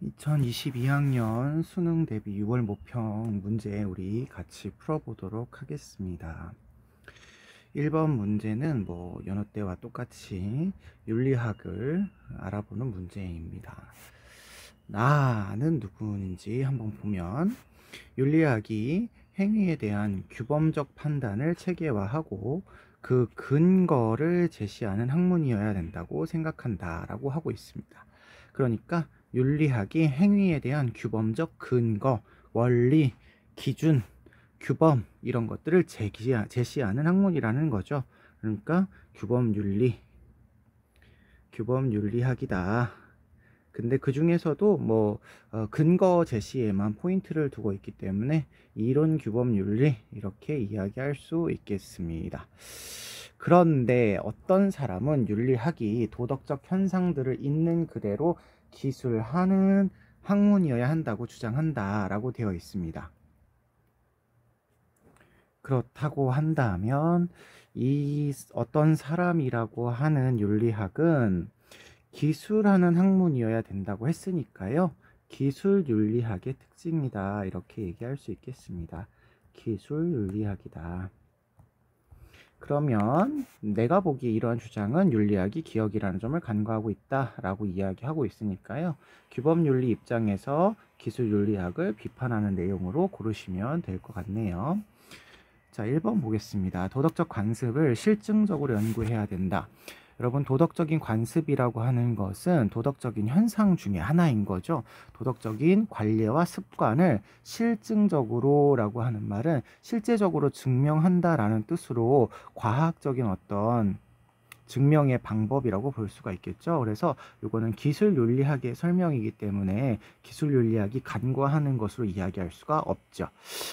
2022학년 수능 대비 6월 모평 문제 우리 같이 풀어보도록 하겠습니다. 1번 문제는 여느 때와 똑같이 윤리학을 알아보는 문제입니다. 나는 누구인지 한번 보면 윤리학이 행위에 대한 규범적 판단을 체계화하고 그 근거를 제시하는 학문이어야 된다고 생각한다 라고 하고 있습니다. 그러니까 윤리학이 행위에 대한 규범적 근거, 원리, 기준, 규범 이런 것들을 제시하는 학문이라는 거죠. 그러니까 규범윤리학이다. 근데 그 중에서도 근거 제시에만 포인트를 두고 있기 때문에 이론 규범 윤리 이렇게 이야기할 수 있겠습니다. 그런데 어떤 사람은 윤리학이 도덕적 현상들을 있는 그대로 기술하는 학문이어야 한다고 주장한다 라고 되어 있습니다. 그렇다고 한다면 이 어떤 사람이라고 하는 윤리학은 기술하는 학문이어야 된다고 했으니까요. 기술윤리학의 특징이다 이렇게 얘기할 수 있겠습니다. 기술윤리학이다. 그러면 내가 보기에 이러한 주장은 윤리학이 기억이라는 점을 간과하고 있다라고 이야기하고 있으니까요. 규범윤리 입장에서 기술윤리학을 비판하는 내용으로 고르시면 될 것 같네요. 자, 1번 보겠습니다. 도덕적 관습을 실증적으로 연구해야 된다. 여러분, 도덕적인 관습이라고 하는 것은 도덕적인 현상 중에 하나인 거죠. 도덕적인 관례와 습관을 실증적으로 라고 하는 말은 실제적으로 증명한다라는 뜻으로 과학적인 어떤 증명의 방법이라고 볼 수가 있겠죠. 그래서 이거는 기술윤리학의 설명이기 때문에 기술윤리학이 간과하는 것으로 이야기할 수가 없죠.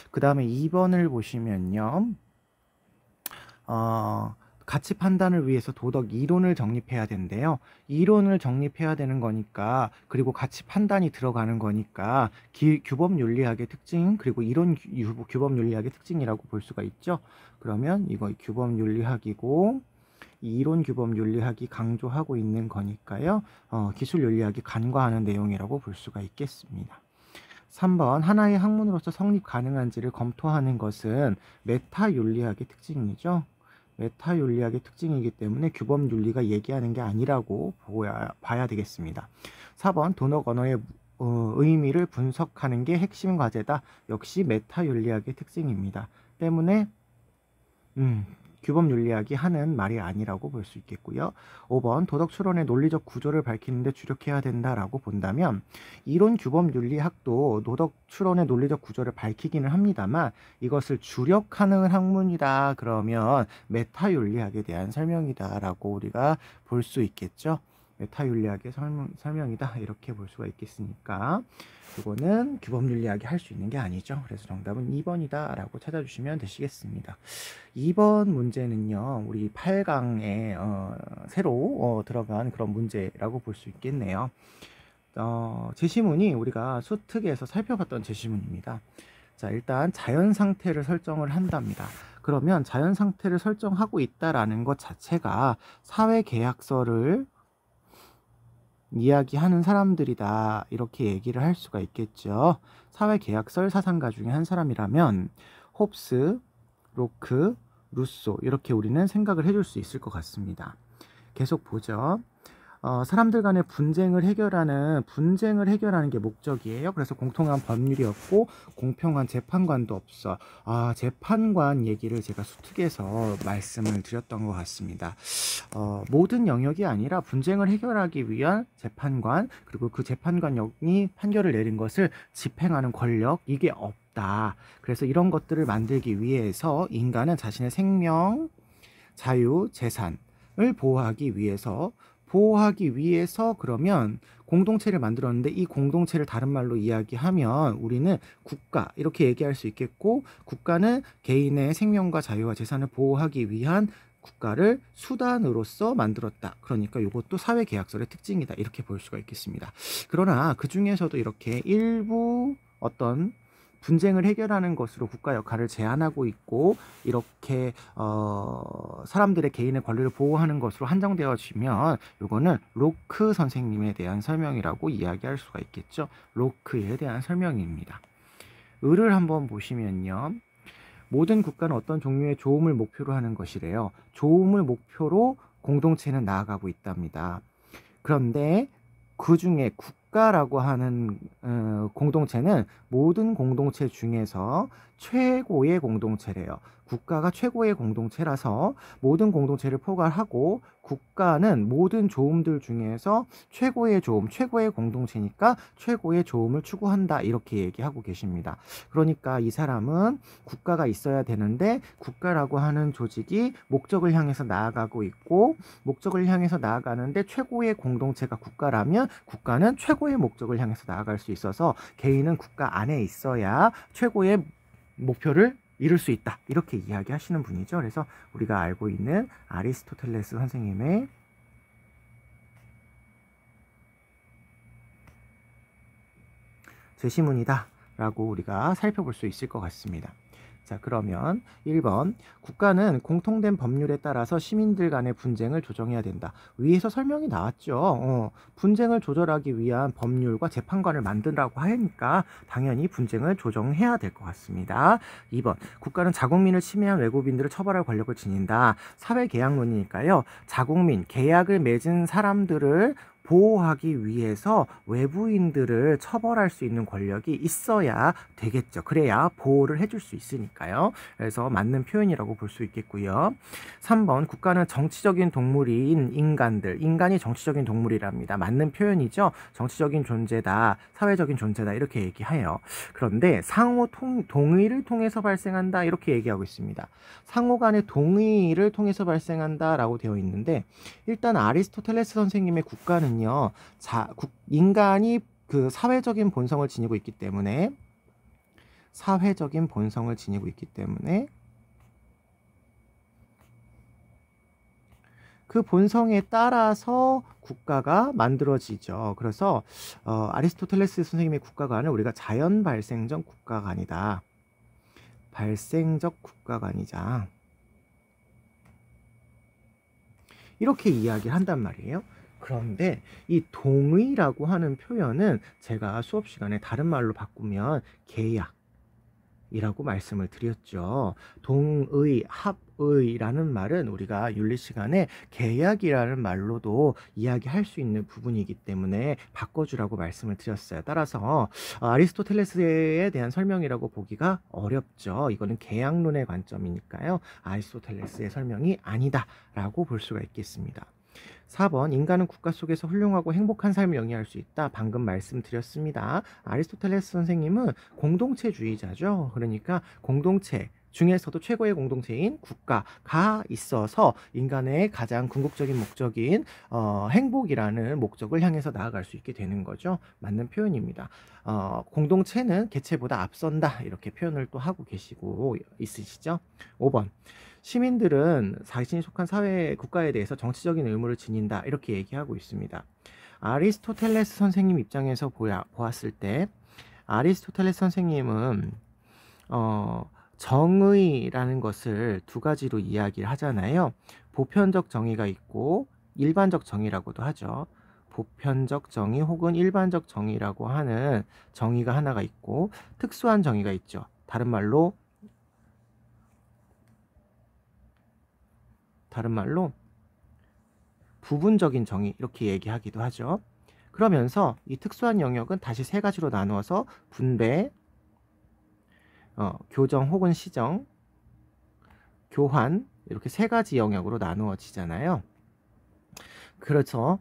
그 다음에 2번을 보시면요. 가치 판단을 위해서 도덕 이론을 정립해야 된대요. 이론을 정립해야 되는 거니까, 그리고 가치 판단이 들어가는 거니까 규범 윤리학의 특징, 그리고 이론 규범 윤리학의 특징이라고 볼 수가 있죠. 그러면 이거 규범 윤리학이고 이론 규범 윤리학이 강조하고 있는 거니까요. 기술 윤리학이 간과하는 내용이라고 볼 수가 있겠습니다. 3번 하나의 학문으로서 성립 가능한지를 검토하는 것은 메타 윤리학의 특징이죠. 메타 윤리학의 특징이기 때문에 규범 윤리가 얘기하는 게 아니라고 봐야 되겠습니다. 4번 도덕 언어의 의미를 분석하는 게 핵심 과제다. 역시 메타 윤리학의 특징입니다. 때문에 규범 윤리학이 하는 말이 아니라고 볼 수 있겠고요. 5번 도덕 추론의 논리적 구조를 밝히는 데 주력해야 된다라고 본다면 이론 규범 윤리학도 도덕 추론의 논리적 구조를 밝히기는 합니다만 이것을 주력하는 학문이다 그러면 메타 윤리학에 대한 설명이다라고 우리가 볼 수 있겠죠. 메타 윤리학의 설명이다 이렇게 볼 수가 있겠으니까 이거는 규범 윤리학이 할 수 있는 게 아니죠. 그래서 정답은 2번이다 라고 찾아주시면 되시겠습니다. 2번 문제는요, 우리 8강에 새로 들어간 그런 문제라고 볼 수 있겠네요. 제시문이 우리가 수특에서 살펴봤던 제시문입니다. 자, 일단 자연 상태를 설정을 한답니다. 그러면 자연 상태를 설정하고 있다라는 것 자체가 사회 계약서를 이야기하는 사람들이다 이렇게 얘기를 할 수가 있겠죠. 사회계약설 사상가 중에 한 사람이라면 홉스, 로크, 루소 이렇게 우리는 생각을 해줄 수 있을 것 같습니다. 계속 보죠. 사람들 간의 분쟁을 해결하는 게 목적이에요. 그래서 공통한 법률이 없고 공평한 재판관도 없어. 재판관 얘기를 제가 수특에서 말씀을 드렸던 것 같습니다. 모든 영역이 아니라 분쟁을 해결하기 위한 재판관, 그리고 그 재판관이 판결을 내린 것을 집행하는 권력, 이게 없다. 그래서 이런 것들을 만들기 위해서 인간은 자신의 생명, 자유, 재산을 보호하기 위해서 그러면 공동체를 만들었는데 이 공동체를 다른 말로 이야기하면 우리는 국가 이렇게 얘기할 수 있겠고, 국가는 개인의 생명과 자유와 재산을 보호하기 위한 국가를 수단으로서 만들었다. 그러니까 이것도 사회계약설의 특징이다 이렇게 볼 수가 있겠습니다. 그러나 그 중에서도 이렇게 일부 어떤 분쟁을 해결하는 것으로 국가 역할을 제한하고 있고 이렇게 사람들의 개인의 권리를 보호하는 것으로 한정되어지면 이거는 로크 선생님에 대한 설명이라고 이야기할 수가 있겠죠. 로크에 대한 설명입니다. 을을 한번 보시면요. 모든 국가는 어떤 종류의 조움을 목표로 하는 것이래요. 조움을 목표로 공동체는 나아가고 있답니다. 그런데 그 중에 국가라고 하는 공동체는 모든 공동체 중에서 최고의 공동체래요. 국가가 최고의 공동체라서 모든 공동체를 포괄하고 국가는 모든 조움들 중에서 최고의 조움, 최고의 공동체니까 최고의 조움을 추구한다 이렇게 얘기하고 계십니다. 그러니까 이 사람은 국가가 있어야 되는데 국가라고 하는 조직이 목적을 향해서 나아가고 있고 목적을 향해서 나아가는데 최고의 공동체가 국가라면 국가는 최고의 목적을 향해서 나아갈 수 있어서 개인은 국가 안에 있어야 최고의 목표를 이룰 수 있다 이렇게 이야기하시는 분이죠. 그래서 우리가 알고 있는 아리스토텔레스 선생님의 제시문이다 라고 우리가 살펴볼 수 있을 것 같습니다. 자, 그러면 1번 국가는 공통된 법률에 따라서 시민들 간의 분쟁을 조정해야 된다. 위에서 설명이 나왔죠. 분쟁을 조절하기 위한 법률과 재판관을 만든다고 하니까 당연히 분쟁을 조정해야 될 것 같습니다. 2번 국가는 자국민을 침해한 외국인들을 처벌할 권력을 지닌다. 사회계약론이니까요. 자국민, 계약을 맺은 사람들을 보호하기 위해서 외부인들을 처벌할 수 있는 권력이 있어야 되겠죠. 그래야 보호를 해줄 수 있으니까요. 그래서 맞는 표현이라고 볼 수 있겠고요. 3번 국가는 정치적인 동물인 인간이 정치적인 동물이랍니다. 맞는 표현이죠. 정치적인 존재다, 사회적인 존재다 이렇게 얘기해요. 그런데 상호 동의를 통해서 발생한다 이렇게 얘기하고 있습니다. 상호 간의 동의를 통해서 발생한다 라고 되어 있는데 일단 아리스토텔레스 선생님의 국가는 인간이 그 사회적인 본성을 지니고 있기 때문에 그 본성에 따라서 국가가 만들어지죠. 그래서 아리스토텔레스 선생님의 국가관을 우리가 자연 발생적 국가관이다. 발생적 국가관이자 이렇게 이야기를 한단 말이에요. 그런데 이 동의라고 하는 표현은 제가 수업 시간에 다른 말로 바꾸면 계약이라고 말씀을 드렸죠. 동의, 합의라는 말은 우리가 윤리 시간에 계약이라는 말로도 이야기할 수 있는 부분이기 때문에 바꿔주라고 말씀을 드렸어요. 따라서 아리스토텔레스에 대한 설명이라고 보기가 어렵죠. 이거는 계약론의 관점이니까요. 아리스토텔레스의 설명이 아니다 라고 볼 수가 있겠습니다. 4번 인간은 국가 속에서 훌륭하고 행복한 삶을 영위할 수 있다. 방금 말씀드렸습니다. 아리스토텔레스 선생님은 공동체주의자죠. 그러니까 공동체 중에서도 최고의 공동체인 국가가 있어서 인간의 가장 궁극적인 목적인 행복이라는 목적을 향해서 나아갈 수 있게 되는 거죠. 맞는 표현입니다. 공동체는 개체보다 앞선다 이렇게 표현을 또 하고 계시고 있으시죠. 5번 시민들은 자신이 속한 사회 국가에 대해서 정치적인 의무를 지닌다 이렇게 얘기하고 있습니다. 아리스토텔레스 선생님 입장에서 보았을 때 아리스토텔레스 선생님은 정의라는 것을 두 가지로 이야기를 하잖아요. 보편적 정의가 있고 일반적 정의라고도 하죠. 보편적 정의 혹은 일반적 정의라고 하는 정의가 하나가 있고 특수한 정의가 있죠. 다른 말로 부분적인 정의 이렇게 얘기하기도 하죠. 그러면서 이 특수한 영역은 다시 세 가지로 나누어서 분배, 교정 혹은 시정, 교환 이렇게 세 가지 영역으로 나누어지잖아요. 그래서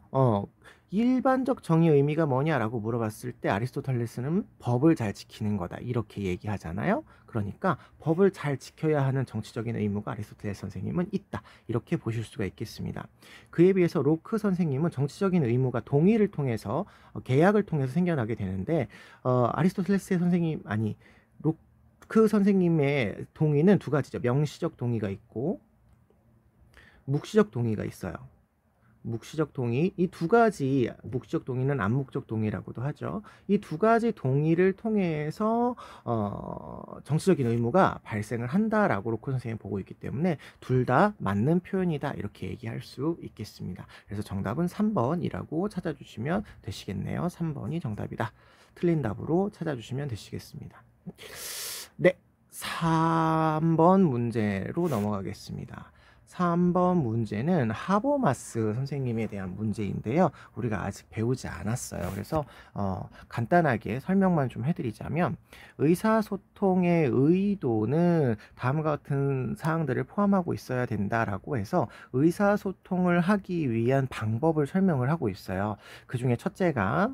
일반적 정의의 의미가 뭐냐라고 물어봤을 때 아리스토텔레스는 법을 잘 지키는 거다 이렇게 얘기하잖아요. 그러니까 법을 잘 지켜야 하는 정치적인 의무가 아리스토텔레스 선생님은 있다 이렇게 보실 수가 있겠습니다. 그에 비해서 로크 선생님은 정치적인 의무가 동의를 통해서 계약을 통해서 생겨나게 되는데 아리스토텔레스의 선생님 로크 선생님의 동의는 두 가지죠. 명시적 동의가 있고 묵시적 동의가 있어요. 묵시적 동의, 이 두 가지, 묵시적 동의는 암묵적 동의라고도 하죠. 이 두 가지 동의를 통해서 정치적인 의무가 발생을 한다라고 로코 선생님이 보고 있기 때문에 둘 다 맞는 표현이다 이렇게 얘기할 수 있겠습니다. 그래서 정답은 3번이라고 찾아주시면 되시겠네요. 3번이 정답이다. 틀린 답으로 찾아주시면 되시겠습니다. 네, 3번 문제로 넘어가겠습니다. 3번 문제는 하버마스 선생님에 대한 문제인데요. 우리가 아직 배우지 않았어요. 그래서 간단하게 설명만 좀 해드리자면, 의사소통의 의도는 다음과 같은 사항들을 포함하고 있어야 된다라고 해서 의사소통을 하기 위한 방법을 설명을 하고 있어요. 그 중에 첫째가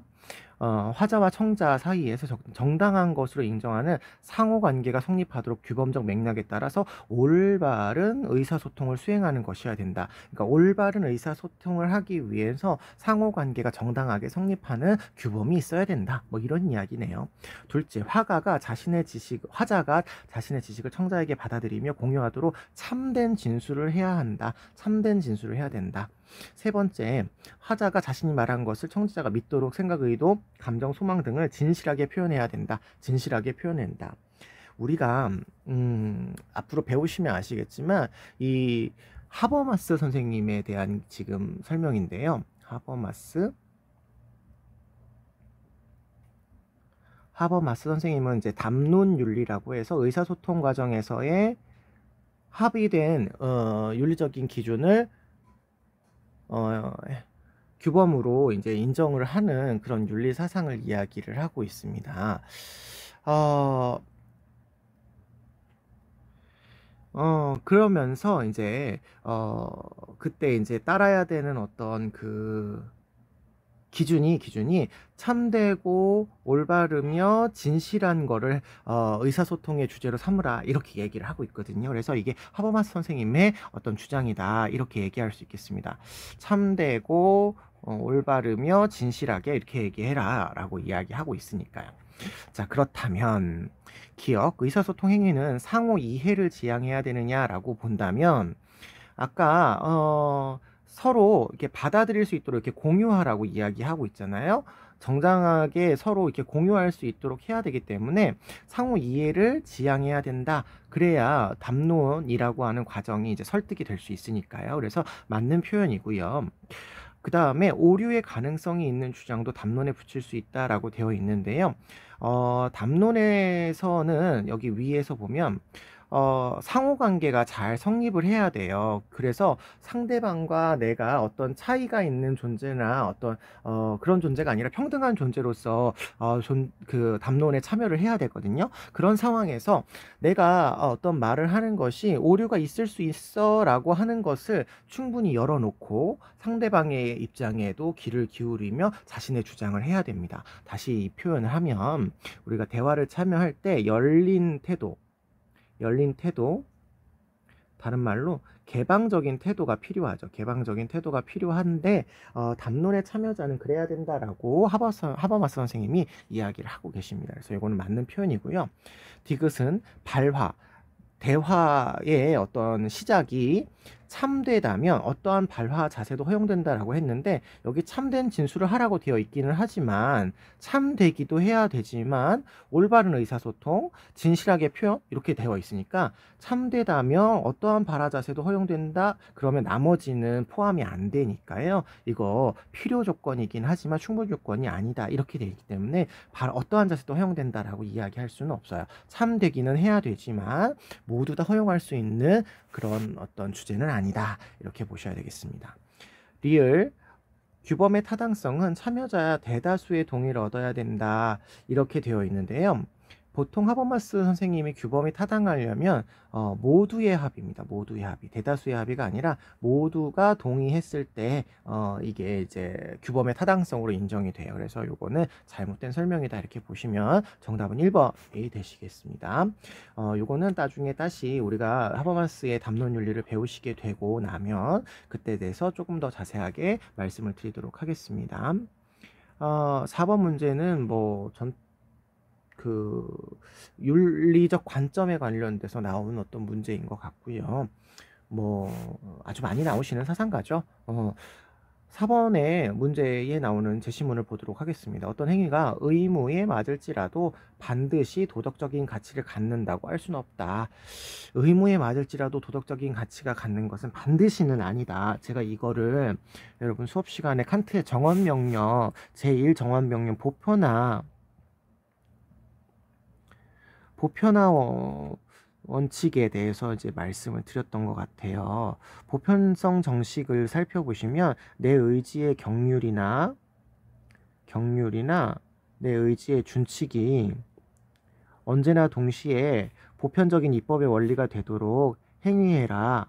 화자와 청자 사이에서 정당한 것으로 인정하는 상호관계가 성립하도록 규범적 맥락에 따라서 올바른 의사소통을 수행하는 것이어야 된다. 그러니까 올바른 의사소통을 하기 위해서 상호관계가 정당하게 성립하는 규범이 있어야 된다. 뭐 이런 이야기네요. 둘째, 화자가 자신의 지식을 청자에게 받아들이며 공유하도록 참된 진술을 해야 한다. 참된 진술을 해야 된다. 세 번째, 화자가 자신이 말한 것을 청취자가 믿도록 생각, 의도, 감정, 소망 등을 진실하게 표현해야 된다. 진실하게 표현한다. 우리가 앞으로 배우시면 아시겠지만 이 하버마스 선생님에 대한 지금 설명인데요. 하버마스 선생님은 이제 담론윤리라고 해서 의사소통 과정에서의 합의된 윤리적인 기준을 규범으로 이제 인정을 하는 그런 윤리 사상을 이야기를 하고 있습니다. 그러면서 이제 그때 이제 따라야 되는 어떤 그 기준이 참되고 올바르며 진실한 거를 의사소통의 주제로 삼으라 이렇게 얘기를 하고 있거든요. 그래서 이게 하버마스 선생님의 어떤 주장이다 이렇게 얘기할 수 있겠습니다. 참되고 올바르며 진실하게 이렇게 얘기해라 라고 이야기하고 있으니까요. 자, 그렇다면 기억, 의사소통 행위는 상호 이해를 지향해야 되느냐라고 본다면 아까 서로 이렇게 받아들일 수 있도록 이렇게 공유하라고 이야기하고 있잖아요. 정당하게 서로 이렇게 공유할 수 있도록 해야 되기 때문에 상호 이해를 지향해야 된다. 그래야 담론이라고 하는 과정이 이제 설득이 될 수 있으니까요. 그래서 맞는 표현이고요. 그 다음에 오류의 가능성이 있는 주장도 담론에 붙일 수 있다라고 되어 있는데요. 담론에서는 여기 위에서 보면 상호관계가 잘 성립을 해야 돼요. 그래서 상대방과 내가 어떤 차이가 있는 존재나 어떤 그런 존재가 아니라 평등한 존재로서 그 담론에 참여를 해야 되거든요. 그런 상황에서 내가 어떤 말을 하는 것이 오류가 있을 수 있어 라고 하는 것을 충분히 열어놓고 상대방의 입장에도 귀를 기울이며 자신의 주장을 해야 됩니다. 다시 이 표현을 하면 우리가 대화를 참여할 때 열린 태도, 다른 말로 개방적인 태도가 필요하죠. 개방적인 태도가 필요한데 담론의 참여자는 그래야 된다라고 하버마스 선생님이 이야기를 하고 계십니다. 그래서 이거는 맞는 표현이고요. 디귿은 대화의 어떤 시작이 참되다면 어떠한 발화 자세도 허용된다라고 했는데 여기 참된 진술을 하라고 되어 있기는 하지만 참되기도 해야 되지만 올바른 의사소통, 진실하게 표현 이렇게 되어 있으니까 참되다면 어떠한 발화 자세도 허용된다 그러면 나머지는 포함이 안 되니까요. 이거 필요 조건이긴 하지만 충분 조건이 아니다 이렇게 되어 있기 때문에 어떠한 자세도 허용된다라고 이야기할 수는 없어요. 참되기는 해야 되지만 모두 다 허용할 수 있는 그런 어떤 주제는 아니다 이렇게 보셔야 되겠습니다. 리을 규범의 타당성은 참여자 대다수의 동의를 얻어야 된다 이렇게 되어 있는데요. 보통 하버마스 선생님이 규범이 타당하려면 모두의 합의입니다. 모두의 합의. 대다수의 합의가 아니라 모두가 동의했을 때 이게 이제 규범의 타당성으로 인정이 돼요. 그래서 요거는 잘못된 설명이다 이렇게 보시면 정답은 1번이 되시겠습니다. 요거는 나중에 다시 우리가 하버마스의 담론윤리를 배우시게 되고 나면 그때 대해서 조금 더 자세하게 말씀을 드리도록 하겠습니다. 4번 문제는 그 윤리적 관점에 관련돼서 나오는 어떤 문제인 것 같고요. 아주 많이 나오시는 사상가죠. 4번의 문제에 나오는 제시문을 보도록 하겠습니다. 어떤 행위가 의무에 맞을지라도 반드시 도덕적인 가치를 갖는다고 할 수는 없다. 의무에 맞을지라도 도덕적인 가치가 갖는 것은 반드시는 아니다. 제가 이거를 여러분 수업 시간에 칸트의 정언명령 제1 정언명령 보편화 원칙에 대해서 이제 말씀을 드렸던 것 같아요. 보편성 정식을 살펴보시면 내 의지의 경률이나 내 의지의 준칙이 언제나 동시에 보편적인 입법의 원리가 되도록 행위해라.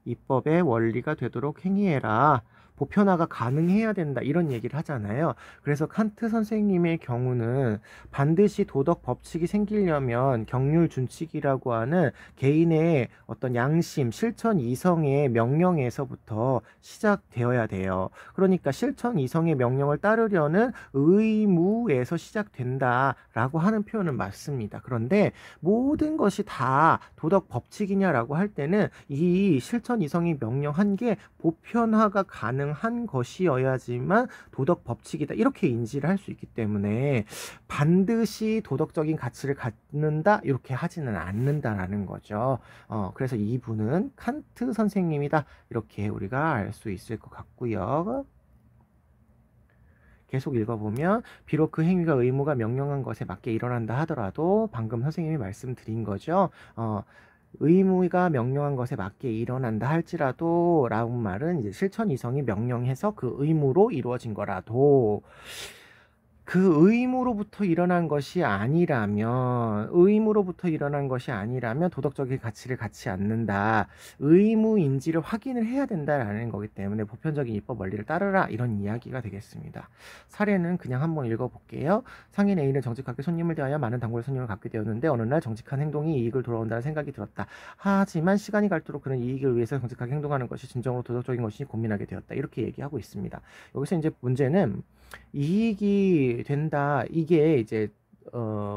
입법의 원리가 되도록 행위해라. 보편화가 가능해야 된다. 이런 얘기를 하잖아요. 그래서 칸트 선생님의 경우는 반드시 도덕 법칙이 생기려면 경률 준칙이라고 하는 개인의 어떤 양심, 실천 이성의 명령에서부터 시작되어야 돼요. 그러니까 실천 이성의 명령을 따르려는 의무에서 시작된다라고 하는 표현은 맞습니다. 그런데 모든 것이 다 도덕 법칙이냐라고 할 때는 이 실천 이성이 명령한 게 보편화가 가능한 것이어야지만 도덕 법칙이다. 이렇게 인지를 할 수 있기 때문에 반드시 도덕적인 가치를 갖는다. 이렇게 하지는 않는다라는 거죠. 그래서 이분은 칸트 선생님이다. 이렇게 우리가 알 수 있을 것 같고요. 계속 읽어보면 비록 그 행위가 의무가 명령한 것에 맞게 일어난다 하더라도 방금 선생님이 말씀드린 거죠. 의무가 명령한 것에 맞게 일어난다 할지라도 라는 말은 이제 실천 이성이 명령해서 그 의무로 이루어진 거라도 그 의무로부터 일어난 것이 아니라면 도덕적인 가치를 갖지 않는다. 의무인지를 확인을 해야 된다라는 거기 때문에 보편적인 입법 원리를 따르라 이런 이야기가 되겠습니다. 사례는 그냥 한번 읽어볼게요. 상인 A는 정직하게 손님을 대하여 많은 단골 손님을 갖게 되었는데 어느 날 정직한 행동이 이익을 돌아온다는 생각이 들었다. 하지만 시간이 갈수록 그는 이익을 위해서 정직하게 행동하는 것이 진정으로 도덕적인 것인지 고민하게 되었다. 이렇게 얘기하고 있습니다. 여기서 이제 문제는 이익이 된다. 이게 이제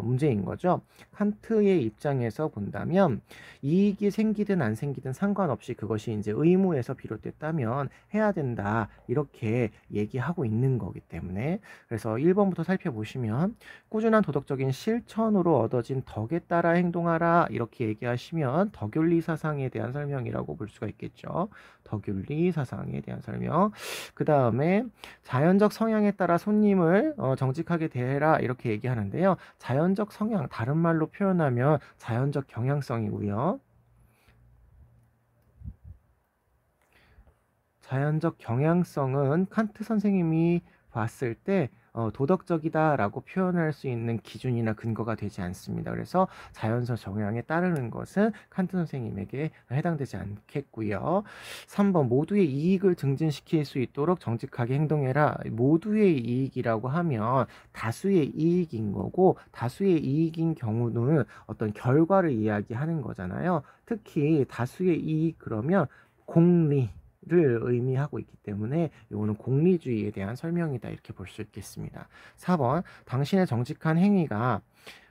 문제인 거죠. 칸트의 입장에서 본다면 이익이 생기든 안 생기든 상관없이 그것이 이제 의무에서 비롯됐다면 해야 된다. 이렇게 얘기하고 있는 거기 때문에 그래서 1번부터 살펴보시면 꾸준한 도덕적인 실천으로 얻어진 덕에 따라 행동하라. 이렇게 얘기하시면 덕윤리 사상에 대한 설명이라고 볼 수가 있겠죠. 덕윤리 사상에 대한 설명. 그 다음에 자연적 성향에 따라 손님을 정직하게 대해라. 이렇게 얘기하는데요. 자연적 성향, 다른 말로 표현하면 자연적 경향성이고요. 자연적 경향성은 칸트 선생님이 봤을 때 도덕적이다라고 표현할 수 있는 기준이나 근거가 되지 않습니다. 그래서 자연적 경향에 따르는 것은 칸트 선생님에게 해당되지 않겠고요. 3번 모두의 이익을 증진시킬 수 있도록 정직하게 행동해라. 모두의 이익이라고 하면 다수의 이익인 거고 다수의 이익인 경우는 어떤 결과를 이야기하는 거잖아요. 특히 다수의 이익 그러면 공리 를 의미하고 있기 때문에 이거는 공리주의에 대한 설명이다 이렇게 볼 수 있겠습니다. 4번 당신의 정직한 행위가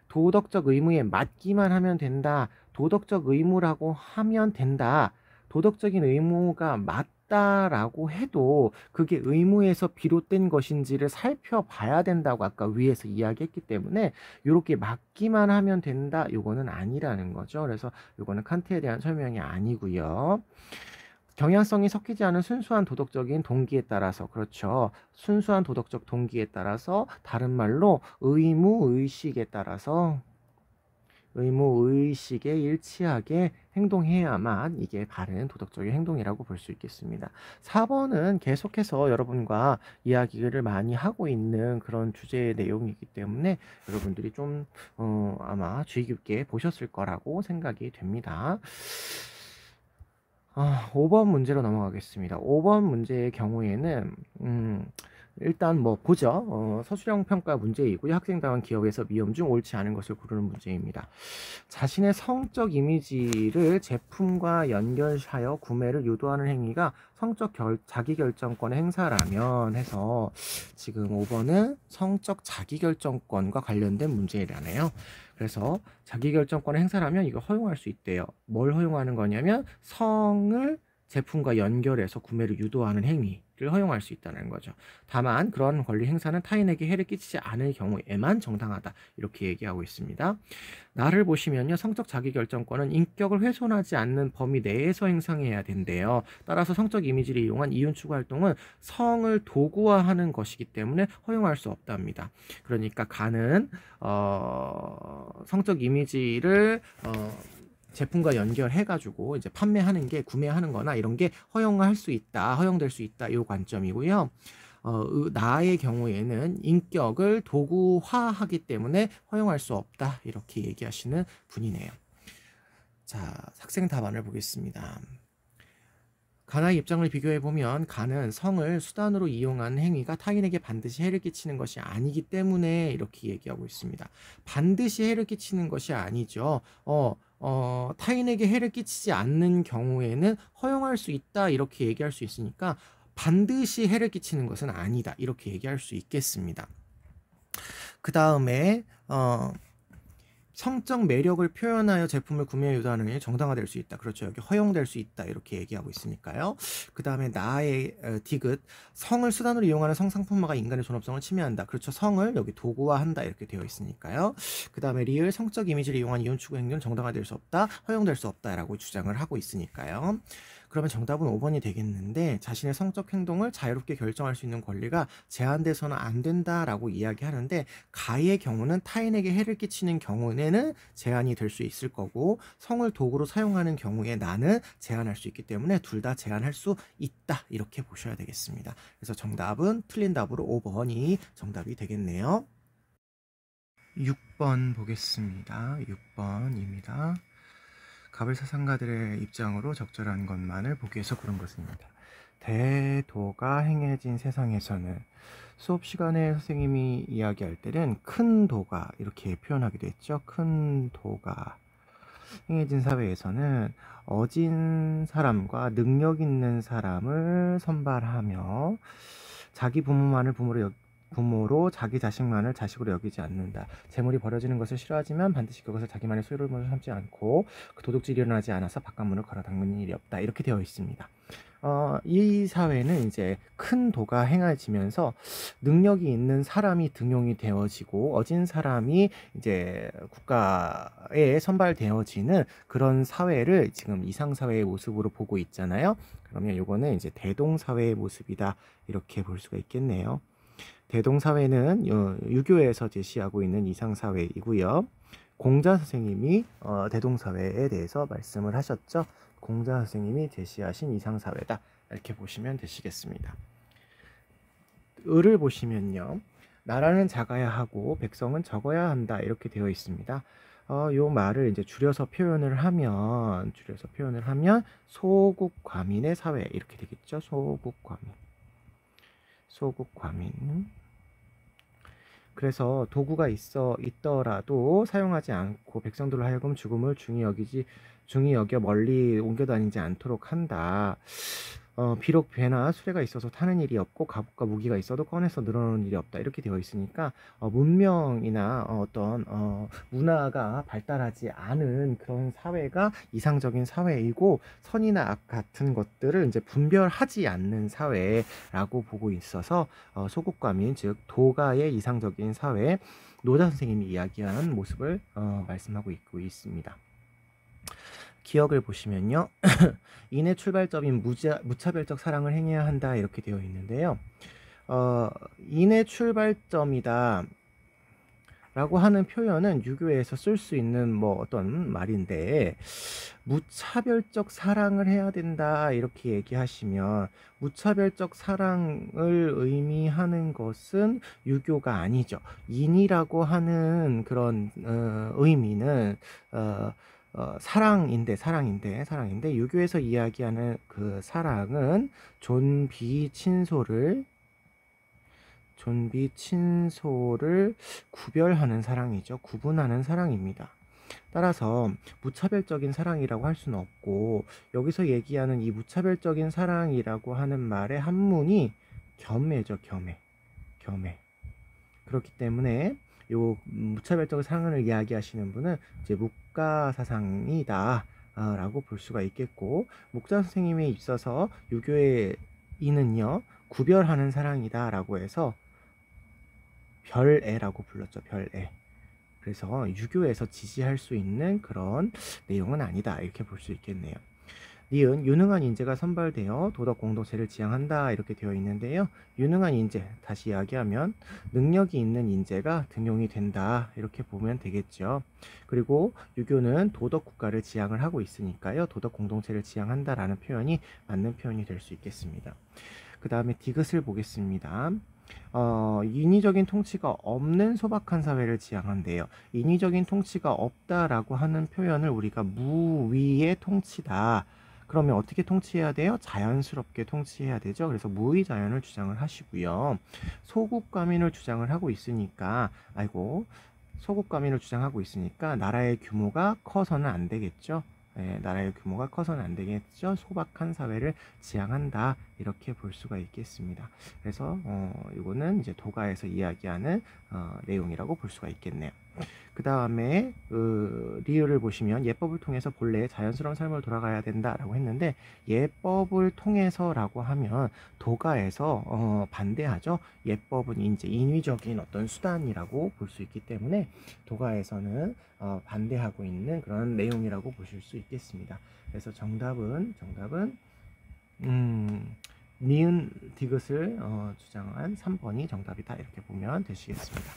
도덕적 의무에 맞기만 하면 된다. 도덕적 의무라고 하면 된다. 도덕적인 의무가 맞다라고 해도 그게 의무에서 비롯된 것인지를 살펴봐야 된다고 아까 위에서 이야기했기 때문에 이렇게 맞기만 하면 된다. 이거는 아니라는 거죠. 그래서 이거는 칸트에 대한 설명이 아니고요. 경향성이 섞이지 않은 순수한 도덕적인 동기에 따라서 그렇죠. 순수한 도덕적 동기에 따라서 다른 말로 의무의식에 따라서 의무의식에 일치하게 행동해야만 이게 바른 도덕적인 행동이라고 볼 수 있겠습니다. 4번은 계속해서 여러분과 이야기를 많이 하고 있는 그런 주제의 내용이기 때문에 여러분들이 좀 아마 주의 깊게 보셨을 거라고 생각이 됩니다. 5번 문제로 넘어가겠습니다. 5번 문제의 경우에는 일단 뭐 보죠. 서술형 평가 문제이고요. 학생다운 기업에서 미움 중 옳지 않은 것을 고르는 문제입니다. 자신의 성적 이미지를 제품과 연결하여 구매를 유도하는 행위가 성적 자기결정권의 행사라면 해서 지금 5번은 성적 자기결정권과 관련된 문제라네요. 그래서 자기결정권의 행사라면 이거 허용할 수 있대요. 뭘 허용하는 거냐면 성을 제품과 연결해서 구매를 유도하는 행위를 허용할 수 있다는 거죠. 다만 그런 권리 행사는 타인에게 해를 끼치지 않을 경우에만 정당하다. 이렇게 얘기하고 있습니다. 나를 보시면요. 성적 자기결정권은 인격을 훼손하지 않는 범위 내에서 행사해야 된대요. 따라서 성적 이미지를 이용한 이윤 추구 활동은 성을 도구화하는 것이기 때문에 허용할 수 없답니다. 그러니까 가는 성적 이미지를 제품과 연결해가지고 이제 판매하는 게 구매하는 거나 이런 게 허용할 수 있다, 허용될 수 있다, 이 관점이고요. 나의 경우에는 인격을 도구화하기 때문에 허용할 수 없다, 이렇게 얘기하시는 분이네요. 자, 학생 답안을 보겠습니다. 가나의 입장을 비교해보면 가는 성을 수단으로 이용한 행위가 타인에게 반드시 해를 끼치는 것이 아니기 때문에 이렇게 얘기하고 있습니다. 반드시 해를 끼치는 것이 아니죠. 타인에게 해를 끼치지 않는 경우에는 허용할 수 있다, 이렇게 얘기할 수 있으니까 반드시 해를 끼치는 것은 아니다, 이렇게 얘기할 수 있겠습니다. 그 다음에 성적 매력을 표현하여 제품을 구매 유도하는 게 정당화될 수 있다. 그렇죠. 여기 허용될 수 있다. 이렇게 얘기하고 있으니까요. 그 다음에 나의 디귿, 성을 수단으로 이용하는 성상품화가 인간의 존엄성을 침해한다. 그렇죠. 성을 여기 도구화한다. 이렇게 되어 있으니까요. 그 다음에 리을, 성적 이미지를 이용한 이윤 추구 행위는 정당화될 수 없다. 허용될 수 없다라고 주장을 하고 있으니까요. 그러면 정답은 5번이 되겠는데, 자신의 성적 행동을 자유롭게 결정할 수 있는 권리가 제한돼서는 안 된다라고 이야기하는데, 가의 경우는 타인에게 해를 끼치는 경우에는 제한이 될 수 있을 거고, 성을 도구로 사용하는 경우에 나는 제한할 수 있기 때문에 둘 다 제한할 수 있다, 이렇게 보셔야 되겠습니다. 그래서 정답은 틀린 답으로 5번이 정답이 되겠네요. 6번 보겠습니다. 6번입니다. 가불사상가들의 입장으로 적절한 것만을 보기 위해서 그런 것입니다. 대도가 행해진 세상에서는, 수업 시간에 선생님이 이야기할 때는 큰 도가 이렇게 표현하기도 했죠. 큰 도가 행해진 사회에서는 어진 사람과 능력 있는 사람을 선발하며 자기 부모만을 부모로 자기 자식만을 자식으로 여기지 않는다. 재물이 버려지는 것을 싫어하지만 반드시 그것을 자기만의 소유로 삼지 않고 그 도둑질이 일어나지 않아서 바깥문을 걸어 닦는 일이 없다. 이렇게 되어 있습니다. 이 사회는 이제 큰 도가 행해지면서 능력이 있는 사람이 등용이 되어지고 어진 사람이 이제 국가에 선발되어지는 그런 사회를 지금 이상사회의 모습으로 보고 있잖아요. 그러면 이거는 이제 대동사회의 모습이다, 이렇게 볼 수가 있겠네요. 대동사회는 유교에서 제시하고 있는 이상사회이고요. 공자 선생님이 대동사회에 대해서 말씀을 하셨죠. 공자 선생님이 제시하신 이상사회다, 이렇게 보시면 되시겠습니다. 을을 보시면요. 나라는 작아야 하고 백성은 적어야 한다, 이렇게 되어 있습니다. 요 말을 이제 줄여서 표현을 하면 소국과민의 사회, 이렇게 되겠죠. 소국과민. 그래서 도구가 있더라도 사용하지 않고 백성들로 하여금 죽음을 중히 여겨 멀리 옮겨 다니지 않도록 한다. 비록 배나 수레가 있어서 타는 일이 없고 갑옷과 무기가 있어도 꺼내서 늘어놓는 일이 없다, 이렇게 되어 있으니까 문명이나 어떤 문화가 발달하지 않은 그런 사회가 이상적인 사회이고, 선이나 악 같은 것들을 이제 분별하지 않는 사회라고 보고 있어서 소국과민, 즉 도가의 이상적인 사회, 노자 선생님이 이야기한 모습을 말씀하고 있습니다. 기억을 보시면요. 인의 출발점인 무차별적 사랑을 행해야 한다, 이렇게 되어 있는데요. 인의 출발점이다 라고 하는 표현은 유교에서 쓸 수 있는 뭐 어떤 말인데, 무차별적 사랑을 해야 된다, 이렇게 얘기하시면 무차별적 사랑을 의미하는 것은 유교가 아니죠. 인이라고 하는 그런 의미는 사랑인데 유교에서 이야기하는 그 사랑은 존비친소를 존비, 친소를 구별하는 사랑이죠. 구분하는 사랑입니다. 따라서 무차별적인 사랑이라고 할 수는 없고, 여기서 얘기하는 이 무차별적인 사랑이라고 하는 말의 한문이 겸해죠. 겸해. 그렇기 때문에 요 무차별적인 사랑을 이야기하시는 분은 이제 묵가사상이다 라고 볼 수가 있겠고, 목자 선생님에 있어서 유교의 이는요 구별하는 사랑이다 라고 해서 별애라고 불렀죠. 별애. 그래서 유교에서 지지할 수 있는 그런 내용은 아니다 이렇게 볼 수 있겠네요. 니은 유능한 인재가 선발되어 도덕 공동체를 지향한다 이렇게 되어 있는데요. 유능한 인재, 다시 이야기하면 능력이 있는 인재가 등용이 된다 이렇게 보면 되겠죠. 그리고 유교는 도덕 국가를 지향을 하고 있으니까요. 도덕 공동체를 지향한다라는 표현이 맞는 표현이 될 수 있겠습니다. 그 다음에 디귿을 보겠습니다. 인위적인 통치가 없는 소박한 사회를 지향한대요. 인위적인 통치가 없다라고 하는 표현을 우리가 무위의 통치다. 그러면 어떻게 통치해야 돼요? 자연스럽게 통치해야 되죠. 그래서 무위자연을 주장을 하시고요. 소국가민을 주장을 하고 있으니까, 소국가민을 주장하고 있으니까 나라의 규모가 커서는 안 되겠죠. 나라의 규모가 커서는 안 되겠죠. 소박한 사회를 지향한다 이렇게 볼 수가 있겠습니다. 그래서 이거는 이제 도가에서 이야기하는 내용이라고 볼 수가 있겠네요. 그 다음에 리을을 보시면 예법을 통해서 본래의 자연스러운 삶을 돌아가야 된다라고 했는데, 예법을 통해서라고 하면 도가에서 반대하죠. 예법은 이제 인위적인 어떤 수단이라고 볼 수 있기 때문에 도가에서는 반대하고 있는 그런 내용이라고 보실 수 있겠습니다. 그래서 정답은 니은 디귿을 주장한 3번이 정답이다 이렇게 보면 되시겠습니다.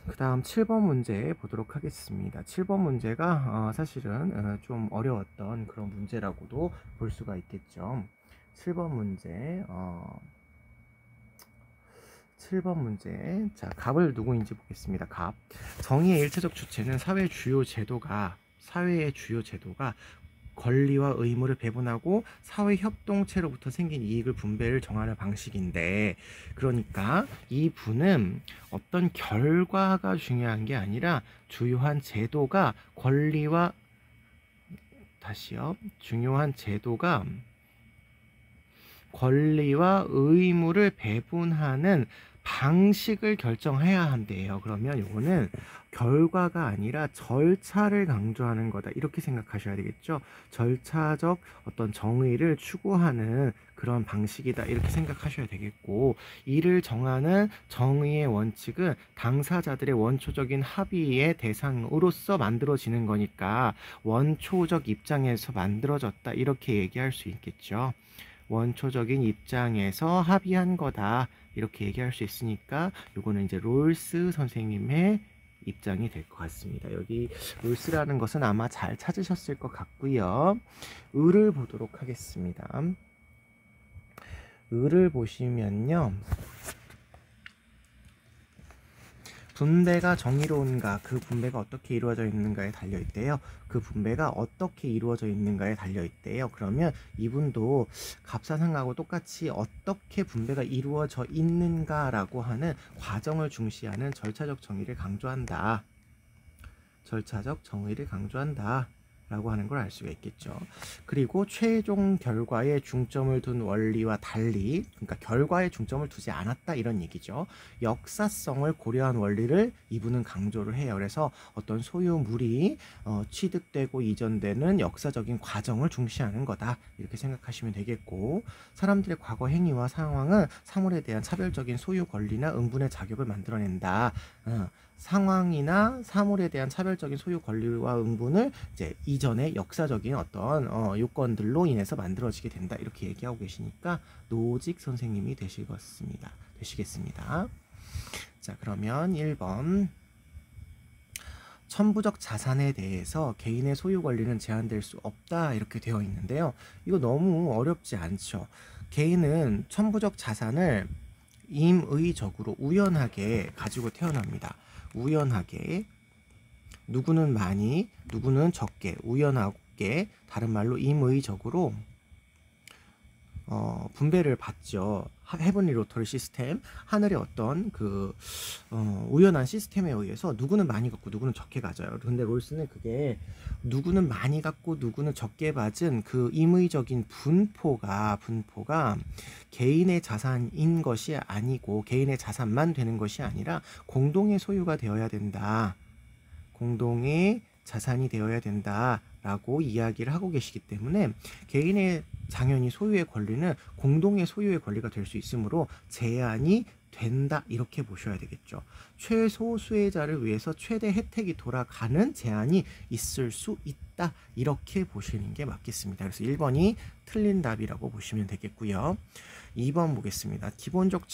그 다음 7번 문제 보도록 하겠습니다. 7번 문제가 사실은 좀 어려웠던 그런 문제라고도 볼 수가 있겠죠. 7번 문제. 자, 갑을 누구인지 보겠습니다. 갑. 정의의 일차적 주체는 사회의 주요 제도가 권리와 의무를 배분하고 사회 협동체로부터 생긴 이익을 분배를 정하는 방식인데, 그러니까 이 부는 어떤 결과가 중요한 게 아니라 중요한 제도가 권리와 의무를 배분하는 방식을 결정해야 한대요. 그러면 이거는 결과가 아니라 절차를 강조하는 거다 이렇게 생각하셔야 되겠죠. 절차적 어떤 정의를 추구하는 그런 방식이다 이렇게 생각하셔야 되겠고, 이를 정하는 정의의 원칙은 당사자들의 원초적인 합의의 대상으로서 만들어지는 거니까 원초적 입장에서 만들어졌다 이렇게 얘기할 수 있겠죠. 원초적인 입장에서 합의한 거다 이렇게 얘기할 수 있으니까 요거는 이제 롤스 선생님의 입장이 될 것 같습니다. 여기 롤스라는 것은 아마 잘 찾으셨을 것 같고요. 을을 보도록 하겠습니다. 을을 보시면요, 분배가 정의로운가, 그 분배가 어떻게 이루어져 있는가에 달려있대요. 그 분배가 어떻게 이루어져 있는가에 달려있대요. 그러면 이분도 갑사상하고 똑같이 어떻게 분배가 이루어져 있는가라고 하는 과정을 중시하는 절차적 정의를 강조한다. 라고 하는 걸 알 수가 있겠죠. 그리고 최종 결과에 중점을 둔 원리와 달리, 그러니까 결과에 중점을 두지 않았다 이런 얘기죠. 역사성을 고려한 원리를 이분은 강조를 해요. 그래서 어떤 소유물이 취득되고 이전되는 역사적인 과정을 중시하는 거다 이렇게 생각하시면 되겠고, 사람들의 과거 행위와 상황은 사물에 대한 차별적인 소유 권리나 응분의 자격을 만들어낸다. 상황이나 사물에 대한 차별적인 소유 권리와 응분을 이제 이전의 역사적인 어떤 요건들로 인해서 만들어지게 된다 이렇게 얘기하고 계시니까 노직 선생님이 되시겠습니다. 자, 그러면 1번 천부적 자산에 대해서 개인의 소유 권리는 제한될 수 없다 이렇게 되어 있는데요. 이거 너무 어렵지 않죠. 개인은 천부적 자산을 임의적으로 우연하게 가지고 태어납니다. 우연하게, 누구는 많이 누구는 적게, 우연하게, 다른 말로 임의적으로 분배를 받죠. 헤븐리 로터리 시스템, 하늘의 어떤 우연한 시스템에 의해서 누구는 많이 갖고 누구는 적게 가져요. 근데 롤스는 그게 누구는 많이 갖고 누구는 적게 받은 그 임의적인 분포가 개인의 자산인 것이 아니고 개인의 자산만 되는 것이 아니라 공동의 소유가 되어야 된다. 공동의 자산이 되어야 된다라고 이야기를 하고 계시기 때문에 개인의 당연히 소유의 권리는 공동의 소유의 권리가 될 수 있으므로 제한이 된다 이렇게 보셔야 되겠죠. 최소수혜자를 위해서 최대 혜택이 돌아가는 제한이 있을 수 있다 이렇게 보시는 게 맞겠습니다. 그래서 1번이 틀린 답이라고 보시면 되겠고요. 2번 보겠습니다. 기본적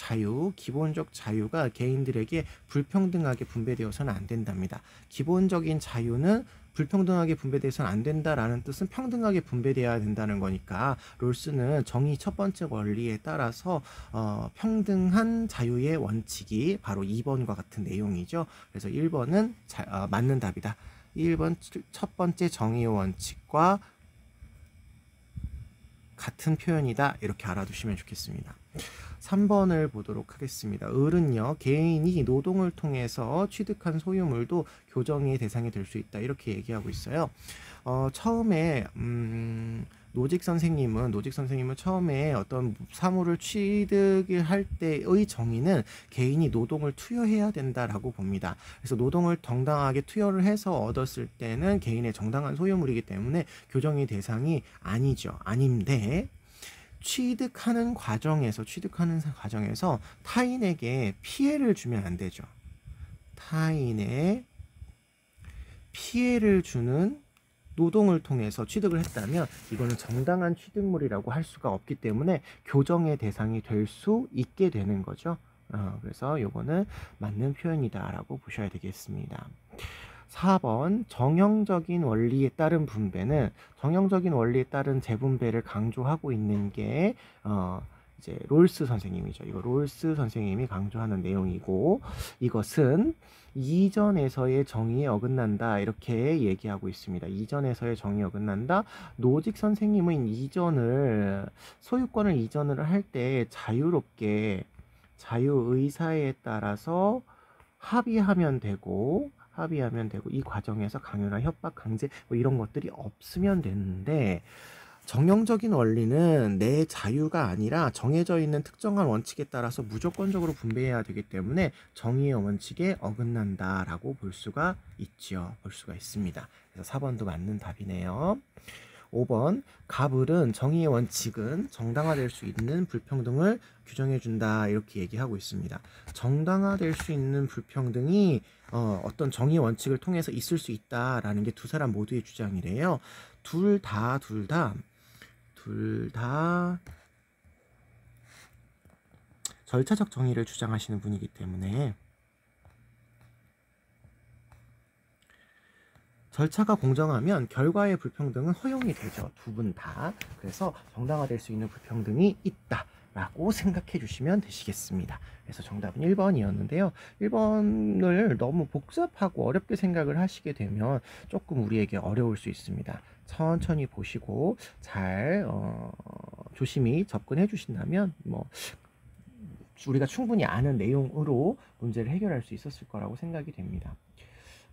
자유가 개인들에게 불평등하게 분배되어서는 안 된답니다. 기본적인 자유는 불평등하게 분배돼서는 안 된다라는 뜻은 평등하게 분배돼야 된다는 거니까 롤스는 정의 첫 번째 원리에 따라서 평등한 자유의 원칙이 바로 2번과 같은 내용이죠. 그래서 1번은 맞는 답이다. 1번 첫 번째 정의의 원칙과 같은 표현이다 이렇게 알아두시면 좋겠습니다. 3번을 보도록 하겠습니다. 을은요 개인이 노동을 통해서 취득한 소유물도 교정의 대상이 될 수 있다 이렇게 얘기하고 있어요. 처음에 노직 선생님은 처음에 어떤 사물을 취득을 할 때의 정의는 개인이 노동을 투여해야 된다라고 봅니다. 그래서 노동을 정당하게 투여를 해서 얻었을 때는 개인의 정당한 소유물이기 때문에 교정의 대상이 아닌데 취득하는 과정에서 타인에게 피해를 주면 안 되죠. 타인에 피해를 주는 노동을 통해서 취득을 했다면 이거는 정당한 취득물이라고 할 수가 없기 때문에 교정의 대상이 될 수 있게 되는 거죠. 그래서 이거는 맞는 표현이다라고 보셔야 되겠습니다. 4번 정형적인 원리에 따른 분배는 정형적인 원리에 따른 재분배를 강조하고 있는 게 이제 롤스 선생님이죠. 이거 롤스 선생님이 강조하는 내용이고 이것은 이전에서의 정의에 어긋난다 이렇게 얘기하고 있습니다. 이전에서의 정의에 어긋난다. 노직 선생님은 소유권을 이전을 할 때 자유롭게 자유의사에 따라서 합의하면 되고 이 과정에서 강요나 협박, 강제 뭐 이런 것들이 없으면 되는데 정형적인 원리는 내 자유가 아니라 정해져 있는 특정한 원칙에 따라서 무조건적으로 분배해야 되기 때문에 정의의 원칙에 어긋난다라고 볼 수가 있습니다. 그래서 4번도 맞는 답이네요. 5번 갑을은 정의의 원칙은 정당화될 수 있는 불평등을 규정해준다 이렇게 얘기하고 있습니다. 정당화될 수 있는 불평등이 어떤 정의 원칙을 통해서 있을 수 있다라는 게 두 사람 모두의 주장이래요. 둘 다 절차적 정의를 주장하시는 분이기 때문에 절차가 공정하면 결과의 불평등은 허용이 되죠. 두 분 다. 그래서 정당화될 수 있는 불평등이 있다라고 생각해 주시면 되시겠습니다. 그래서 정답은 1번이었는데요. 1번을 너무 복잡하고 어렵게 생각을 하시게 되면 조금 우리에게 어려울 수 있습니다. 천천히 보시고 잘 조심히 접근해 주신다면 우리가 충분히 아는 내용으로 문제를 해결할 수 있었을 거라고 생각이 됩니다.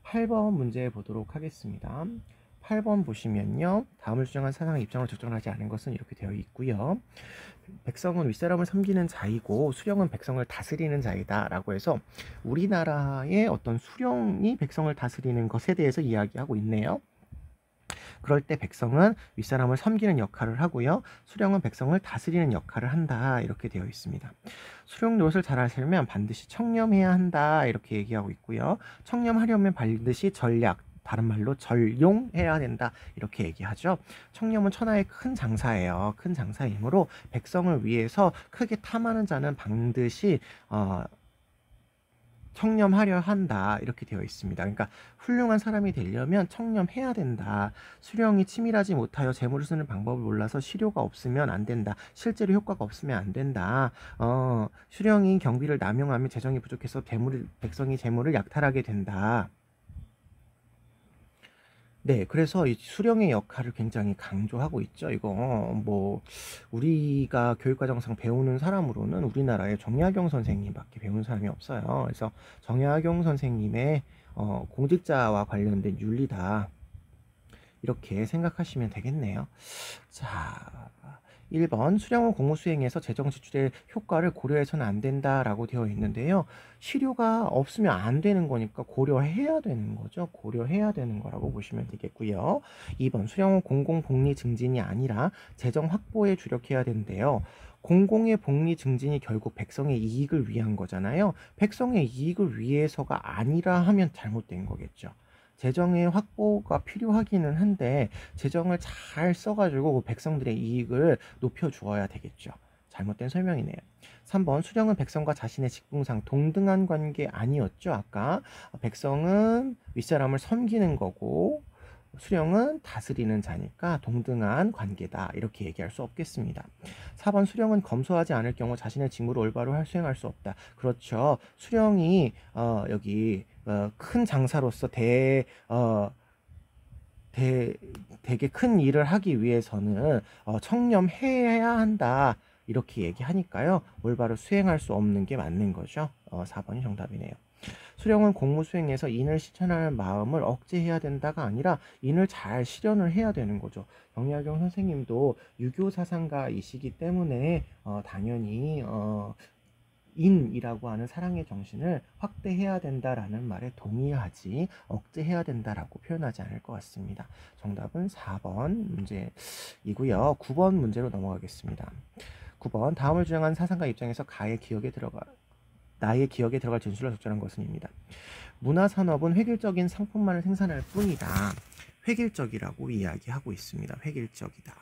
8번 문제 보도록 하겠습니다. 8번 보시면요. 다음을 주장한 사상의 입장을 적절하지 않은 것은 이렇게 되어 있고요. 백성은 윗사람을 섬기는 자이고 수령은 백성을 다스리는 자이다 라고 해서 우리나라의 어떤 수령이 백성을 다스리는 것에 대해서 이야기하고 있네요. 그럴 때 백성은 윗사람을 섬기는 역할을 하고요. 수령은 백성을 다스리는 역할을 한다 이렇게 되어 있습니다. 수령 노릇을 잘 하려면 반드시 청렴해야 한다 이렇게 얘기하고 있고요. 청렴하려면 반드시 전략 다른 말로 전용해야 된다 이렇게 얘기하죠. 청렴은 천하의 큰 장사예요. 큰 장사이므로 백성을 위해서 크게 탐하는 자는 반드시 청렴하려 한다 이렇게 되어 있습니다. 그러니까 훌륭한 사람이 되려면 청렴해야 된다. 수령이 치밀하지 못하여 재물을 쓰는 방법을 몰라서 실효가 없으면 안 된다. 실제로 효과가 없으면 안 된다. 수령이 경비를 남용하면 재정이 부족해서 백성이 재물을 약탈하게 된다. 네. 그래서 이 수령의 역할을 굉장히 강조하고 있죠. 이거 뭐 우리가 교육과정상 배우는 사람으로는 우리나라에 정약용 선생님밖에 배운 사람이 없어요. 그래서 정약용 선생님의 공직자와 관련된 윤리다. 이렇게 생각하시면 되겠네요. 자, 1번 수령은 공무 수행에서 재정 지출의 효과를 고려해서는 안 된다라고 되어 있는데요. 실효가 없으면 안 되는 거니까 고려해야 되는 거죠. 고려해야 되는 거라고 보시면 되겠고요. 2번 수령은 공공복리 증진이 아니라 재정 확보에 주력해야 되는데요. 공공의 복리 증진이 결국 백성의 이익을 위한 거잖아요. 백성의 이익을 위해서가 아니라 하면 잘못된 거겠죠. 재정의 확보가 필요하기는 한데 재정을 잘 써가지고 백성들의 이익을 높여 주어야 되겠죠. 잘못된 설명이네요. 3번 수령은 백성과 자신의 직분상 동등한 관계 아니었죠. 아까 백성은 윗사람을 섬기는 거고 수령은 다스리는 자니까 동등한 관계다 이렇게 얘기할 수 없겠습니다. 4번 수령은 검소하지 않을 경우 자신의 직무를 올바로 수행할 수 없다. 그렇죠. 수령이 여기 큰 장사로서 되게 큰 일을 하기 위해서는 청렴해야 한다 이렇게 얘기하니까요. 올바로 수행할 수 없는 게 맞는 거죠. 4번이 정답이네요. 수령은 공무 수행에서 인을 실천하는 마음을 억제해야 된다가 아니라 인을 잘 실현을 해야 되는 거죠. 정약용 선생님도 유교 사상가이시기 때문에 당연히 인이라고 하는 사랑의 정신을 확대해야 된다라는 말에 동의하지 억제해야 된다라고 표현하지 않을 것 같습니다. 정답은 4번 문제이고요. 9번 문제로 넘어가겠습니다. 9번 다음을 주장한 사상가 입장에서 나의 기억에 들어갈 진술을 적절한 것은입니다. 문화산업은 획일적인 상품만을 생산할 뿐이다. 획일적이라고 이야기하고 있습니다. 획일적이다.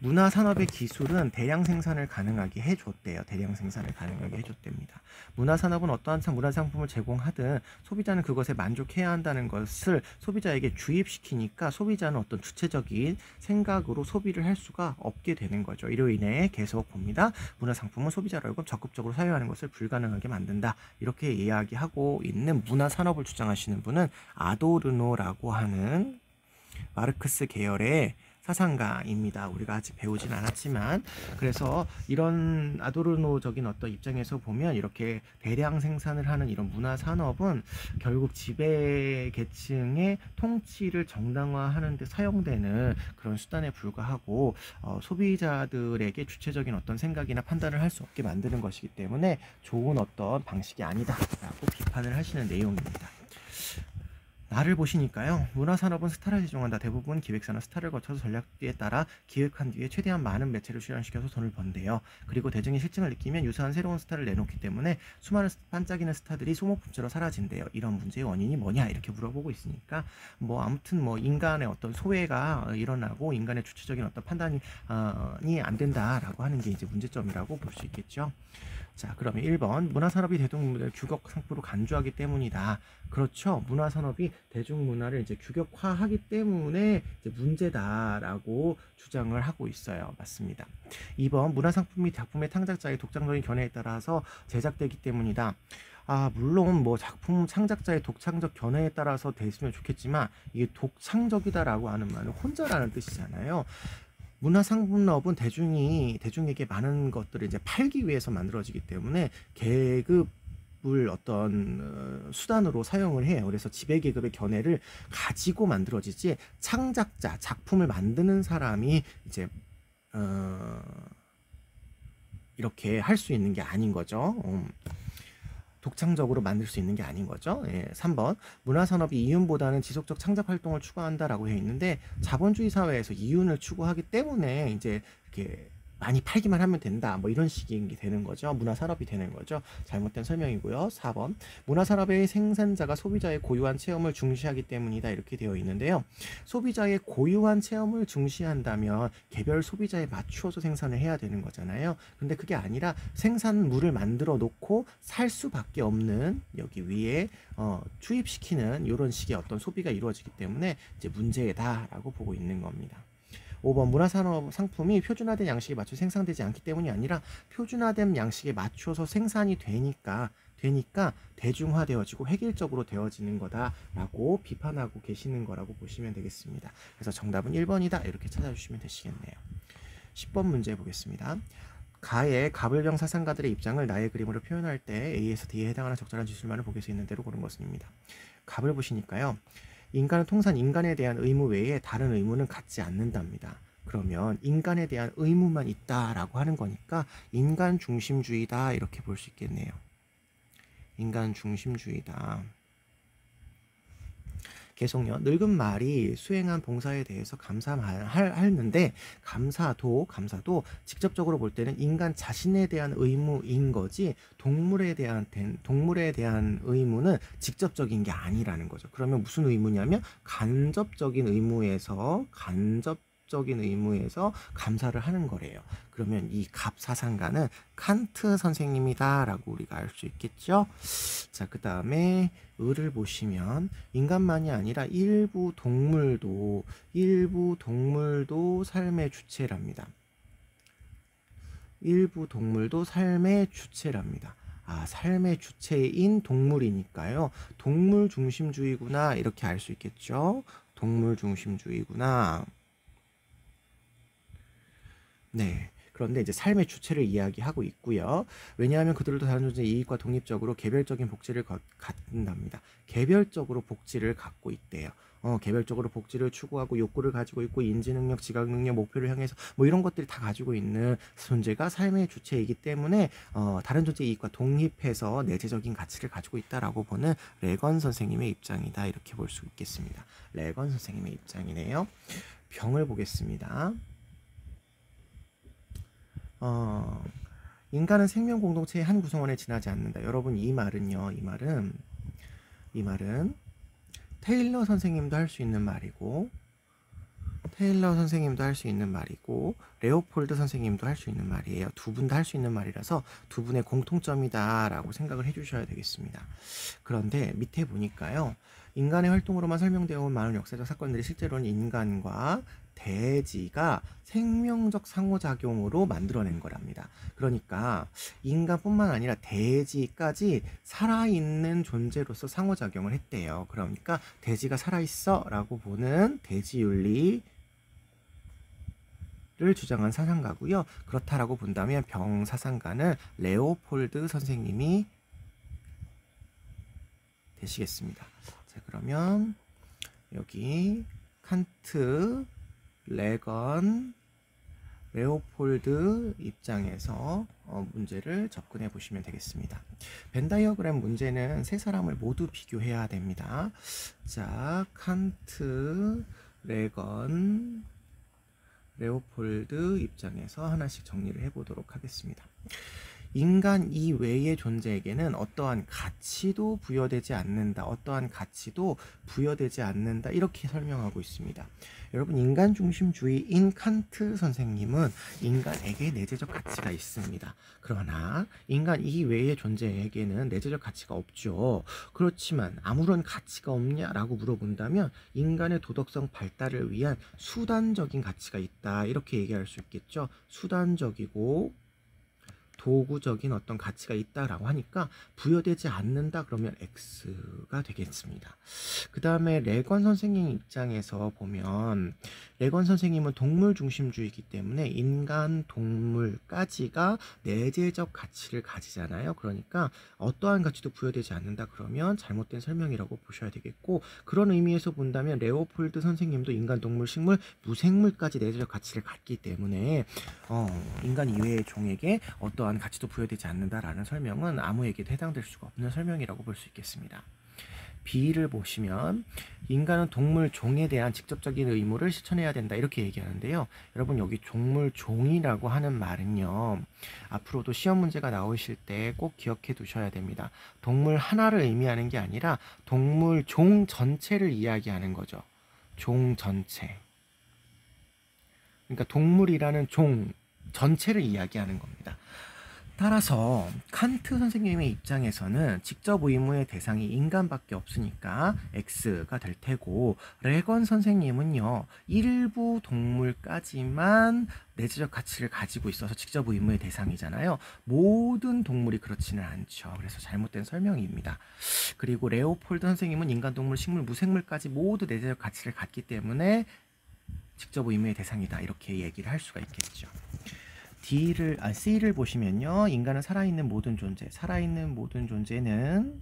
문화산업의 기술은 대량 생산을 가능하게 해줬대요. 대량 생산을 가능하게 해줬답니다. 문화산업은 어떠한 문화상품을 제공하든 소비자는 그것에 만족해야 한다는 것을 소비자에게 주입시키니까 소비자는 어떤 주체적인 생각으로 소비를 할 수가 없게 되는 거죠. 이로 인해 계속 봅니다. 문화상품은 소비자로 하여금 적극적으로 사용하는 것을 불가능하게 만든다. 이렇게 이야기하고 있는 문화산업을 주장하시는 분은 아도르노라고 하는 마르크스 계열의 사상가입니다. 우리가 아직 배우진 않았지만 그래서 이런 아도르노적인 어떤 입장에서 보면 이렇게 대량 생산을 하는 이런 문화 산업은 결국 지배 계층의 통치를 정당화하는 데 사용되는 그런 수단에 불과하고 소비자들에게 주체적인 어떤 생각이나 판단을 할 수 없게 만드는 것이기 때문에 좋은 어떤 방식이 아니다라고 비판을 하시는 내용입니다. 나를 보시니까요. 문화산업은 스타를 제공한다. 대부분 기획사는 스타를 거쳐서 전략에 따라 기획한 뒤에 최대한 많은 매체를 출연시켜서 돈을 번대요. 그리고 대중이 실증을 느끼면 유사한 새로운 스타를 내놓기 때문에 수많은 반짝이는 스타들이 소모품처럼 사라진대요. 이런 문제의 원인이 뭐냐 이렇게 물어보고 있으니까 아무튼 인간의 어떤 소외가 일어나고 인간의 주체적인 어떤 판단이 안 된다라고 하는 게 이제 문제점이라고 볼 수 있겠죠. 자, 그러면 1번 문화산업이 대중문화를 규격 상품으로 간주하기 때문이다. 그렇죠. 문화산업이 대중문화를 이제 규격화하기 때문에 이제 문제다라고 주장을 하고 있어요. 맞습니다. 2번 문화상품이 작품의 창작자의 독창적인 견해에 따라서 제작되기 때문이다. 물론 작품 창작자의 독창적 견해에 따라서 됐으면 좋겠지만 이게 독창적이다라고 하는 말은 혼자라는 뜻이잖아요. 문화상품업은 대중에게 많은 것들을 이제 팔기 위해서 만들어지기 때문에 계급을 어떤 수단으로 사용을 해요. 그래서 지배계급의 견해를 가지고 만들어지지 창작자, 작품을 만드는 사람이 이제 이렇게 할 수 있는 게 아닌 거죠. 독창적으로 만들 수 있는 게 아닌 거죠. 3번 문화산업이 이윤보다는 지속적 창작 활동을 추구한다라고 해 있는데 자본주의 사회에서 이윤을 추구하기 때문에 이제 이렇게 많이 팔기만 하면 된다. 이런 식이 되는 거죠. 문화산업이 되는 거죠. 잘못된 설명이고요. 4번 문화산업의 생산자가 소비자의 고유한 체험을 중시하기 때문이다. 이렇게 되어 있는데요. 소비자의 고유한 체험을 중시한다면 개별 소비자에 맞추어서 생산을 해야 되는 거잖아요. 근데 그게 아니라 생산물을 만들어 놓고 살 수밖에 없는 여기 위에 주입시키는 이런 식의 어떤 소비가 이루어지기 때문에 이제 문제다라고 보고 있는 겁니다. 5번 문화산업 상품이 표준화된 양식에 맞춰 생산되지 않기 때문이 아니라 표준화된 양식에 맞춰서 생산이 되니까 되니까 대중화되어지고 획일적으로 되어지는 거다라고 비판하고 계시는 거라고 보시면 되겠습니다. 그래서 정답은 1번이다 이렇게 찾아주시면 되시겠네요. 10번 문제 보겠습니다. 가의 가불병 사상가들의 입장을 나의 그림으로 표현할 때 A에서 D에 해당하는 적절한 지술만을 보기에서 있는 대로 고른 것입니다. 갑을 보시니까요. 인간은 통상 인간에 대한 의무 외에 다른 의무는 갖지 않는답니다. 그러면 인간에 대한 의무만 있다라고 하는 거니까 인간 중심주의다 이렇게 볼 수 있겠네요. 인간 중심주의다. 계속요. 늙은 말이 수행한 봉사에 대해서 감사하는데 감사도 직접적으로 볼 때는 인간 자신에 대한 의무인 거지 동물에 대한 의무는 직접적인 게 아니라는 거죠. 그러면 무슨 의무냐면 간접적인 의무에서 감사를 하는 거래요. 그러면 이 갑사상가는 칸트 선생님이다 라고 우리가 알 수 있겠죠. 자, 그 다음에 을을 보시면 인간만이 아니라 일부 동물도 삶의 주체랍니다. 일부 동물도 삶의 주체랍니다. 아, 삶의 주체인 동물이니까요. 동물 중심주의구나 이렇게 알 수 있겠죠. 동물 중심주의구나. 네. 그런데 이제 삶의 주체를 이야기하고 있고요. 왜냐하면 그들도 다른 존재의 이익과 독립적으로 개별적인 복지를 갖는답니다. 개별적으로 복지를 갖고 있대요. 개별적으로 복지를 추구하고 욕구를 가지고 있고 인지능력, 지각능력, 목표를 향해서 뭐 이런 것들이 다 가지고 있는 존재가 삶의 주체이기 때문에 다른 존재의 이익과 독립해서 내재적인 가치를 가지고 있다라고 보는 레건 선생님의 입장이다. 이렇게 볼 수 있겠습니다. 레건 선생님의 입장이네요. 병을 보겠습니다. 인간은 생명 공동체의 한 구성원에 지나지 않는다. 여러분 이 말은요. 이 말은 테일러 선생님도 할 수 있는 말이고 레오폴드 선생님도 할 수 있는 말이에요. 두 분 다 할 수 있는 말이라서 두 분의 공통점이다라고 생각을 해주셔야 되겠습니다. 그런데 밑에 보니까요. 인간의 활동으로만 설명되어 온 많은 역사적 사건들이 실제로는 인간과 대지가 생명적 상호작용으로 만들어낸 거랍니다. 그러니까 인간뿐만 아니라 대지까지 살아있는 존재로서 상호작용을 했대요. 그러니까 대지가 살아있어 라고 보는 대지윤리를 주장한 사상가고요. 그렇다라고 본다면 병사상가는 레오폴드 선생님이 되시겠습니다. 자, 그러면 여기 칸트, 레건, 레오폴드 입장에서 문제를 접근해 보시면 되겠습니다. 벤 다이어그램 문제는 세 사람을 모두 비교해야 됩니다. 자, 칸트, 레건, 레오폴드 입장에서 하나씩 정리를 해보도록 하겠습니다. 인간 이외의 존재에게는 어떠한 가치도 부여되지 않는다. 이렇게 설명하고 있습니다. 여러분 인간 중심주의인 칸트 선생님은 인간에게 내재적 가치가 있습니다. 그러나 인간 이외의 존재에게는 내재적 가치가 없죠. 그렇지만 아무런 가치가 없냐라고 물어본다면 인간의 도덕성 발달을 위한 수단적인 가치가 있다. 이렇게 얘기할 수 있겠죠. 수단적이고 도구적인 어떤 가치가 있다라고 하니까 부여되지 않는다 그러면 X가 되겠습니다. 그 다음에 레건 선생님 입장에서 보면 레건 선생님은 동물 중심주의이기 때문에 인간, 동물까지가 내재적 가치를 가지잖아요. 그러니까 어떠한 가치도 부여되지 않는다 그러면 잘못된 설명이라고 보셔야 되겠고 그런 의미에서 본다면 레오폴드 선생님도 인간, 동물, 식물, 무생물까지 내재적 가치를 갖기 때문에 인간 이외의 종에게 어떠한 가치도 부여되지 않는다라는 설명은 아무에게도 해당될 수가 없는 설명이라고 볼 수 있겠습니다. B를 보시면 인간은 동물 종에 대한 직접적인 의무를 실천해야 된다 이렇게 얘기하는데요. 여러분 여기 동물 종이라고 하는 말은요. 앞으로도 시험 문제가 나오실 때 꼭 기억해 두셔야 됩니다. 동물 하나를 의미하는 게 아니라 동물 종 전체를 이야기하는 거죠. 종 전체. 그러니까 동물이라는 종 전체를 이야기하는 겁니다. 따라서 칸트 선생님의 입장에서는 직접 의무의 대상이 인간밖에 없으니까 X가 될 테고, 레건 선생님은요, 일부 동물까지만 내재적 가치를 가지고 있어서 직접 의무의 대상이잖아요. 모든 동물이 그렇지는 않죠. 그래서 잘못된 설명입니다. 그리고 레오폴드 선생님은 인간, 동물, 식물, 무생물까지 모두 내재적 가치를 갖기 때문에 직접 의무의 대상이다, 이렇게 얘기를 할 수가 있겠죠. C를 보시면요, 인간은 살아있는 모든 존재, 살아있는 모든 존재는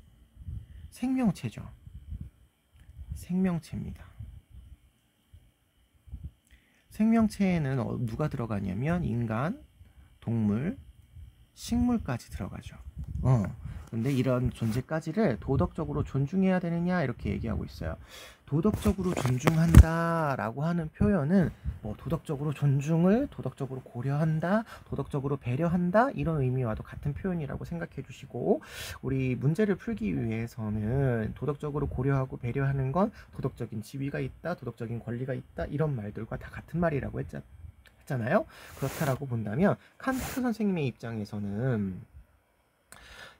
생명체죠. 생명체입니다. 생명체에는 누가 들어가냐면 인간, 동물, 식물까지 들어가죠. 근데 이런 존재까지를 도덕적으로 존중해야 되느냐, 이렇게 얘기하고 있어요. 도덕적으로 존중한다 라고 하는 표현은 뭐 도덕적으로 존중을 도덕적으로 고려한다, 도덕적으로 배려한다, 이런 의미와도 같은 표현이라고 생각해 주시고, 우리 문제를 풀기 위해서는 도덕적으로 고려하고 배려하는 건 도덕적인 지위가 있다, 도덕적인 권리가 있다, 이런 말들과 다 같은 말이라고 했잖아요. 그렇다라고 본다면 칸트 선생님의 입장에서는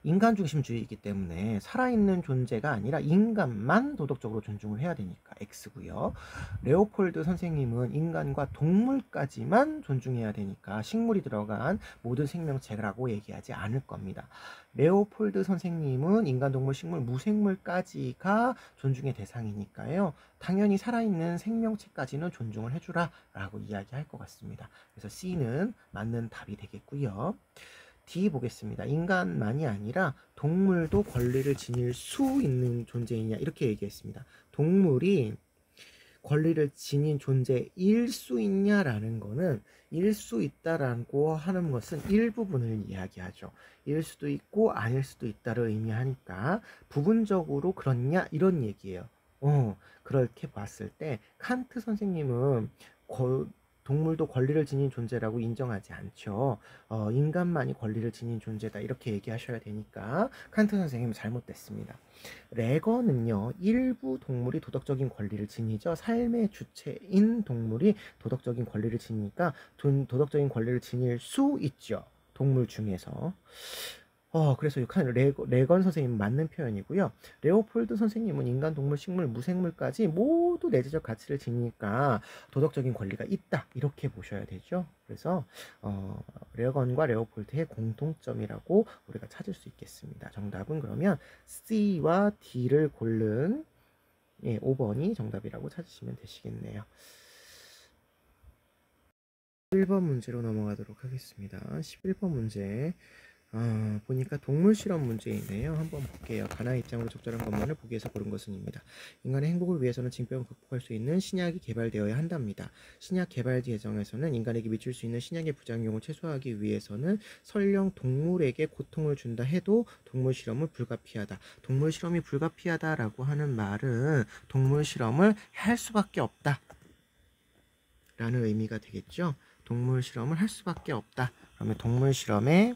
인간 중심주의이기 때문에 살아있는 존재가 아니라 인간만 도덕적으로 존중을 해야 되니까 X고요. 레오폴드 선생님은 인간과 동물까지만 존중해야 되니까 식물이 들어간 모든 생명체라고 얘기하지 않을 겁니다. 레오폴드 선생님은 인간, 동물, 식물, 무생물까지가 존중의 대상이니까요. 당연히 살아있는 생명체까지는 존중을 해주라 라고 이야기할 것 같습니다. 그래서 C는 맞는 답이 되겠고요. D 보겠습니다. 인간만이 아니라 동물도 권리를 지닐 수 있는 존재이냐, 이렇게 얘기했습니다. 동물이 권리를 지닌 존재일 수 있냐라는 거는, 일 수 있다라고 하는 것은 일부분을 이야기하죠. 일 수도 있고 아닐 수도 있다를 의미하니까 부분적으로 그렇냐, 이런 얘기예요. 그렇게 봤을 때 칸트 선생님은 동물도 권리를 지닌 존재라고 인정하지 않죠. 인간만이 권리를 지닌 존재다, 이렇게 얘기하셔야 되니까 칸트 선생님은 잘못됐습니다. 레건은요, 일부 동물이 도덕적인 권리를 지니죠. 삶의 주체인 동물이 도덕적인 권리를 지니니까 도덕적인 권리를 지닐 수 있죠. 동물 중에서. 그래서 레건 선생님은 맞는 표현이고요. 레오폴드 선생님은 인간, 동물, 식물, 무생물까지 모두 내재적 가치를 지니까 도덕적인 권리가 있다, 이렇게 보셔야 되죠. 그래서 레건과 레오폴드의 공통점이라고 우리가 찾을 수 있겠습니다. 정답은 그러면 C와 D를 고른 5번이 정답이라고 찾으시면 되시겠네요. 11번 문제로 넘어가도록 하겠습니다. 11번 문제. 보니까 동물 실험 문제이네요. 한번 볼게요. 가나의 입장으로 적절한 것만을 보기에서 고른 것은입니다. 인간의 행복을 위해서는 징병을 극복할 수 있는 신약이 개발되어야 한답니다. 신약 개발 예정에서는 인간에게 미칠 수 있는 신약의 부작용을 최소화하기 위해서는 설령 동물에게 고통을 준다 해도 동물 실험을 불가피하다. 동물 실험이 불가피하다라고 하는 말은 동물 실험을 할 수밖에 없다 라는 의미가 되겠죠. 동물 실험을 할 수밖에 없다. 그러면 동물 실험에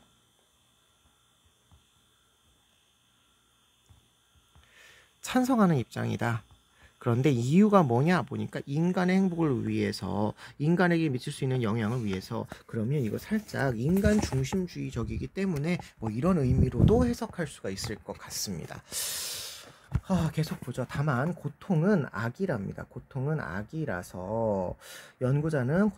찬성하는 입장이다. 그런데 이유가 뭐냐 보니까 인간의 행복을 위해서, 인간에게 미칠 수 있는 영향을 위해서, 그러면 이거 살짝 인간 중심주의적이기 때문에 뭐 이런 의미로도 해석할 수가 있을 것 같습니다. 계속 보죠. 다만 고통은 악이랍니다. 고통은 악이라서 연구자는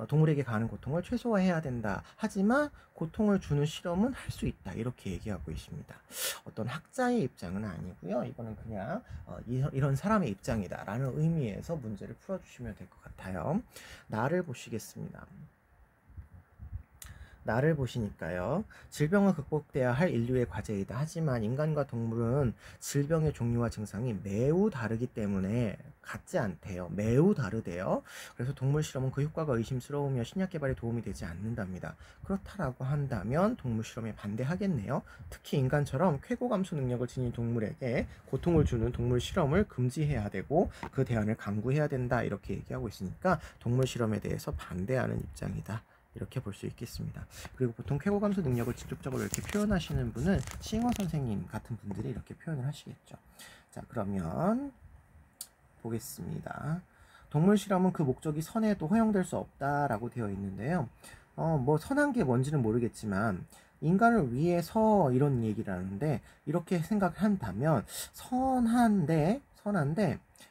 동물에게 가하는 고통을 최소화해야 된다. 하지만 고통을 주는 실험은 할 수 있다. 이렇게 얘기하고 있습니다. 어떤 학자의 입장은 아니고요. 이거는 그냥 이런 사람의 입장이다 라는 의미에서 문제를 풀어주시면 될 것 같아요. 나를 보시겠습니다. 나를 보시니까요. 질병은 극복돼야 할 인류의 과제이다. 하지만 인간과 동물은 질병의 종류와 증상이 매우 다르기 때문에 같지 않대요. 매우 다르대요. 그래서 동물 실험은 그 효과가 의심스러우며 신약 개발에 도움이 되지 않는답니다. 그렇다라고 한다면 동물 실험에 반대하겠네요. 특히 인간처럼 쾌고 감수 능력을 지닌 동물에게 고통을 주는 동물 실험을 금지해야 되고 그 대안을 강구해야 된다. 이렇게 얘기하고 있으니까 동물 실험에 대해서 반대하는 입장이다. 이렇게 볼 수 있겠습니다. 그리고 보통 쾌고 감수 능력을 직접적으로 이렇게 표현하시는 분은 싱어 선생님 같은 분들이 이렇게 표현을 하시겠죠. 자, 그러면 보겠습니다. 동물 실험은 그 목적이 선에도 허용될 수 없다라고 되어 있는데요. 뭐 선한 게 뭔지는 모르겠지만 인간을 위해서 이런 얘기를 하는데, 이렇게 생각한다면 선한데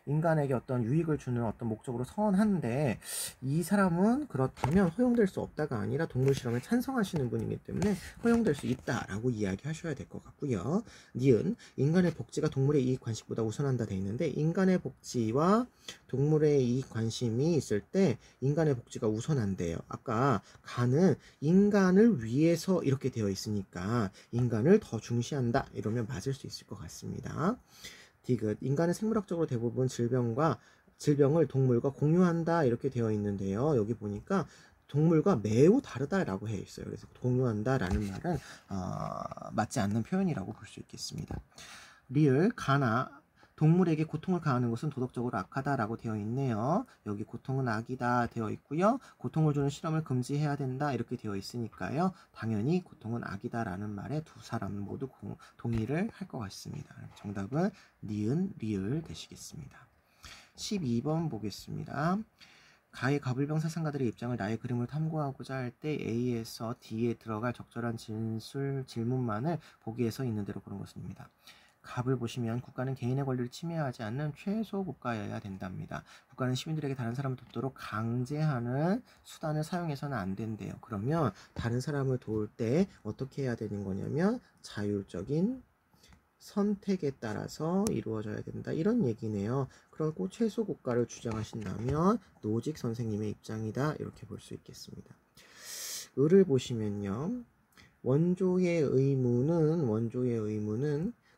인간에게 어떤 유익을 주는 어떤 목적으로 선한데, 이 사람은 그렇다면 허용될 수 없다가 아니라 동물 실험에 찬성하시는 분이기 때문에 허용될 수 있다라고 이야기하셔야 될 것 같고요. 니은 인간의 복지가 동물의 이익 관심보다 우선한다 돼 있는데, 인간의 복지와 동물의 이익 관심이 있을 때 인간의 복지가 우선한대요. 아까 간은 인간을 위해서 이렇게 되어 있으니까 인간을 더 중시한다 이러면 맞을 수 있을 것 같습니다. 디귿 인간은 생물학적으로 대부분 질병을 동물과 공유한다 이렇게 되어 있는데요. 여기 보니까 동물과 매우 다르다라고 해 있어요. 그래서 공유한다라는 말은 맞지 않는 표현이라고 볼 수 있겠습니다. 리을 가나 동물에게 고통을 가하는 것은 도덕적으로 악하다라고 되어 있네요. 여기 고통은 악이다 되어 있고요. 고통을 주는 실험을 금지해야 된다 이렇게 되어 있으니까요. 당연히 고통은 악이다라는 말에 두 사람 모두 동의를 할 것 같습니다. 정답은 니은, 리을 되시겠습니다. 12번 보겠습니다. 가의 가불병 사상가들의 입장을 나의 그림을 탐구하고자 할 때 A에서 D에 들어갈 적절한 질문만을 보기에서 있는 대로 고른 것입니다. 갑을 보시면 국가는 개인의 권리를 침해하지 않는 최소 국가여야 된답니다. 국가는 시민들에게 다른 사람을 돕도록 강제하는 수단을 사용해서는 안 된대요. 그러면 다른 사람을 도울 때 어떻게 해야 되는 거냐면 자율적인 선택에 따라서 이루어져야 된다 이런 얘기네요. 그리고 최소 국가를 주장하신다면 노직 선생님의 입장이다 이렇게 볼 수 있겠습니다. 을을 보시면요. 원조의 의무는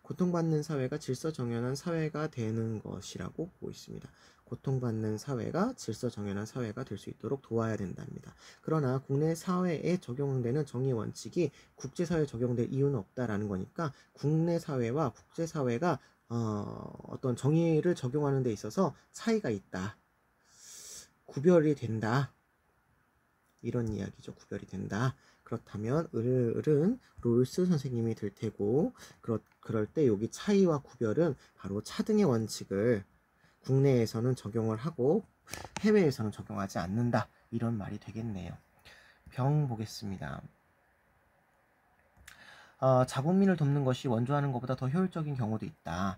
고통받는 사회가 질서정연한 사회가 되는 것이라고 보고 있습니다. 고통받는 사회가 질서정연한 사회가 될 수 있도록 도와야 된답니다. 그러나 국내 사회에 적용되는 정의 원칙이 국제사회에 적용될 이유는 없다라는 거니까 국내 사회와 국제사회가 어떤 정의를 적용하는 데 있어서 차이가 있다. 구별이 된다. 이런 이야기죠. 구별이 된다. 그렇다면 을은 롤스 선생님이 될 테고, 그럴 때 여기 차이와 구별은 바로 차등의 원칙을 국내에서는 적용을 하고 해외에서는 적용하지 않는다 이런 말이 되겠네요. 병 보겠습니다. 자국민을 돕는 것이 원조하는 것보다 더 효율적인 경우도 있다.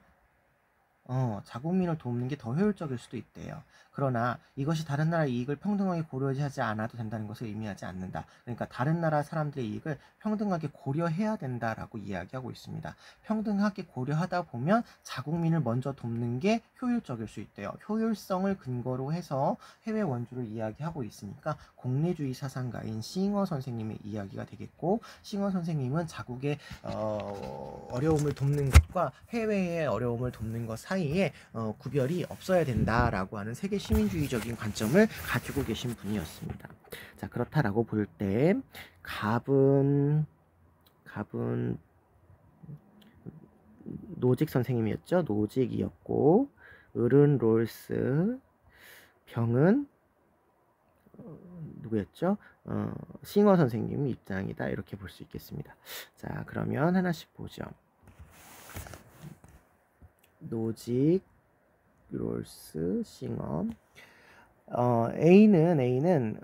자국민을 돕는 게 더 효율적일 수도 있대요. 그러나 이것이 다른 나라의 이익을 평등하게 고려하지 않아도 된다는 것을 의미하지 않는다. 그러니까 다른 나라 사람들의 이익을 평등하게 고려해야 된다라고 이야기하고 있습니다. 평등하게 고려하다 보면 자국민을 먼저 돕는 게 효율적일 수 있대요. 효율성을 근거로 해서 해외 원조를 이야기하고 있으니까 공리주의 사상가인 싱어 선생님의 이야기가 되겠고, 싱어 선생님은 자국의 어려움을 돕는 것과 해외의 어려움을 돕는 것 사이에 구별이 없어야 된다라고 하는 세계 시민주의적인 관점을 가지고 계신 분이었습니다. 자, 그렇다라고 볼 때 갑은 노직 선생님이었죠. 노직이었고, 을은 롤스, 병은 누구였죠? 싱어 선생님 입장이다 이렇게 볼 수 있겠습니다. 자, 그러면 하나씩 보죠. 노직, 롤스, 싱어. A는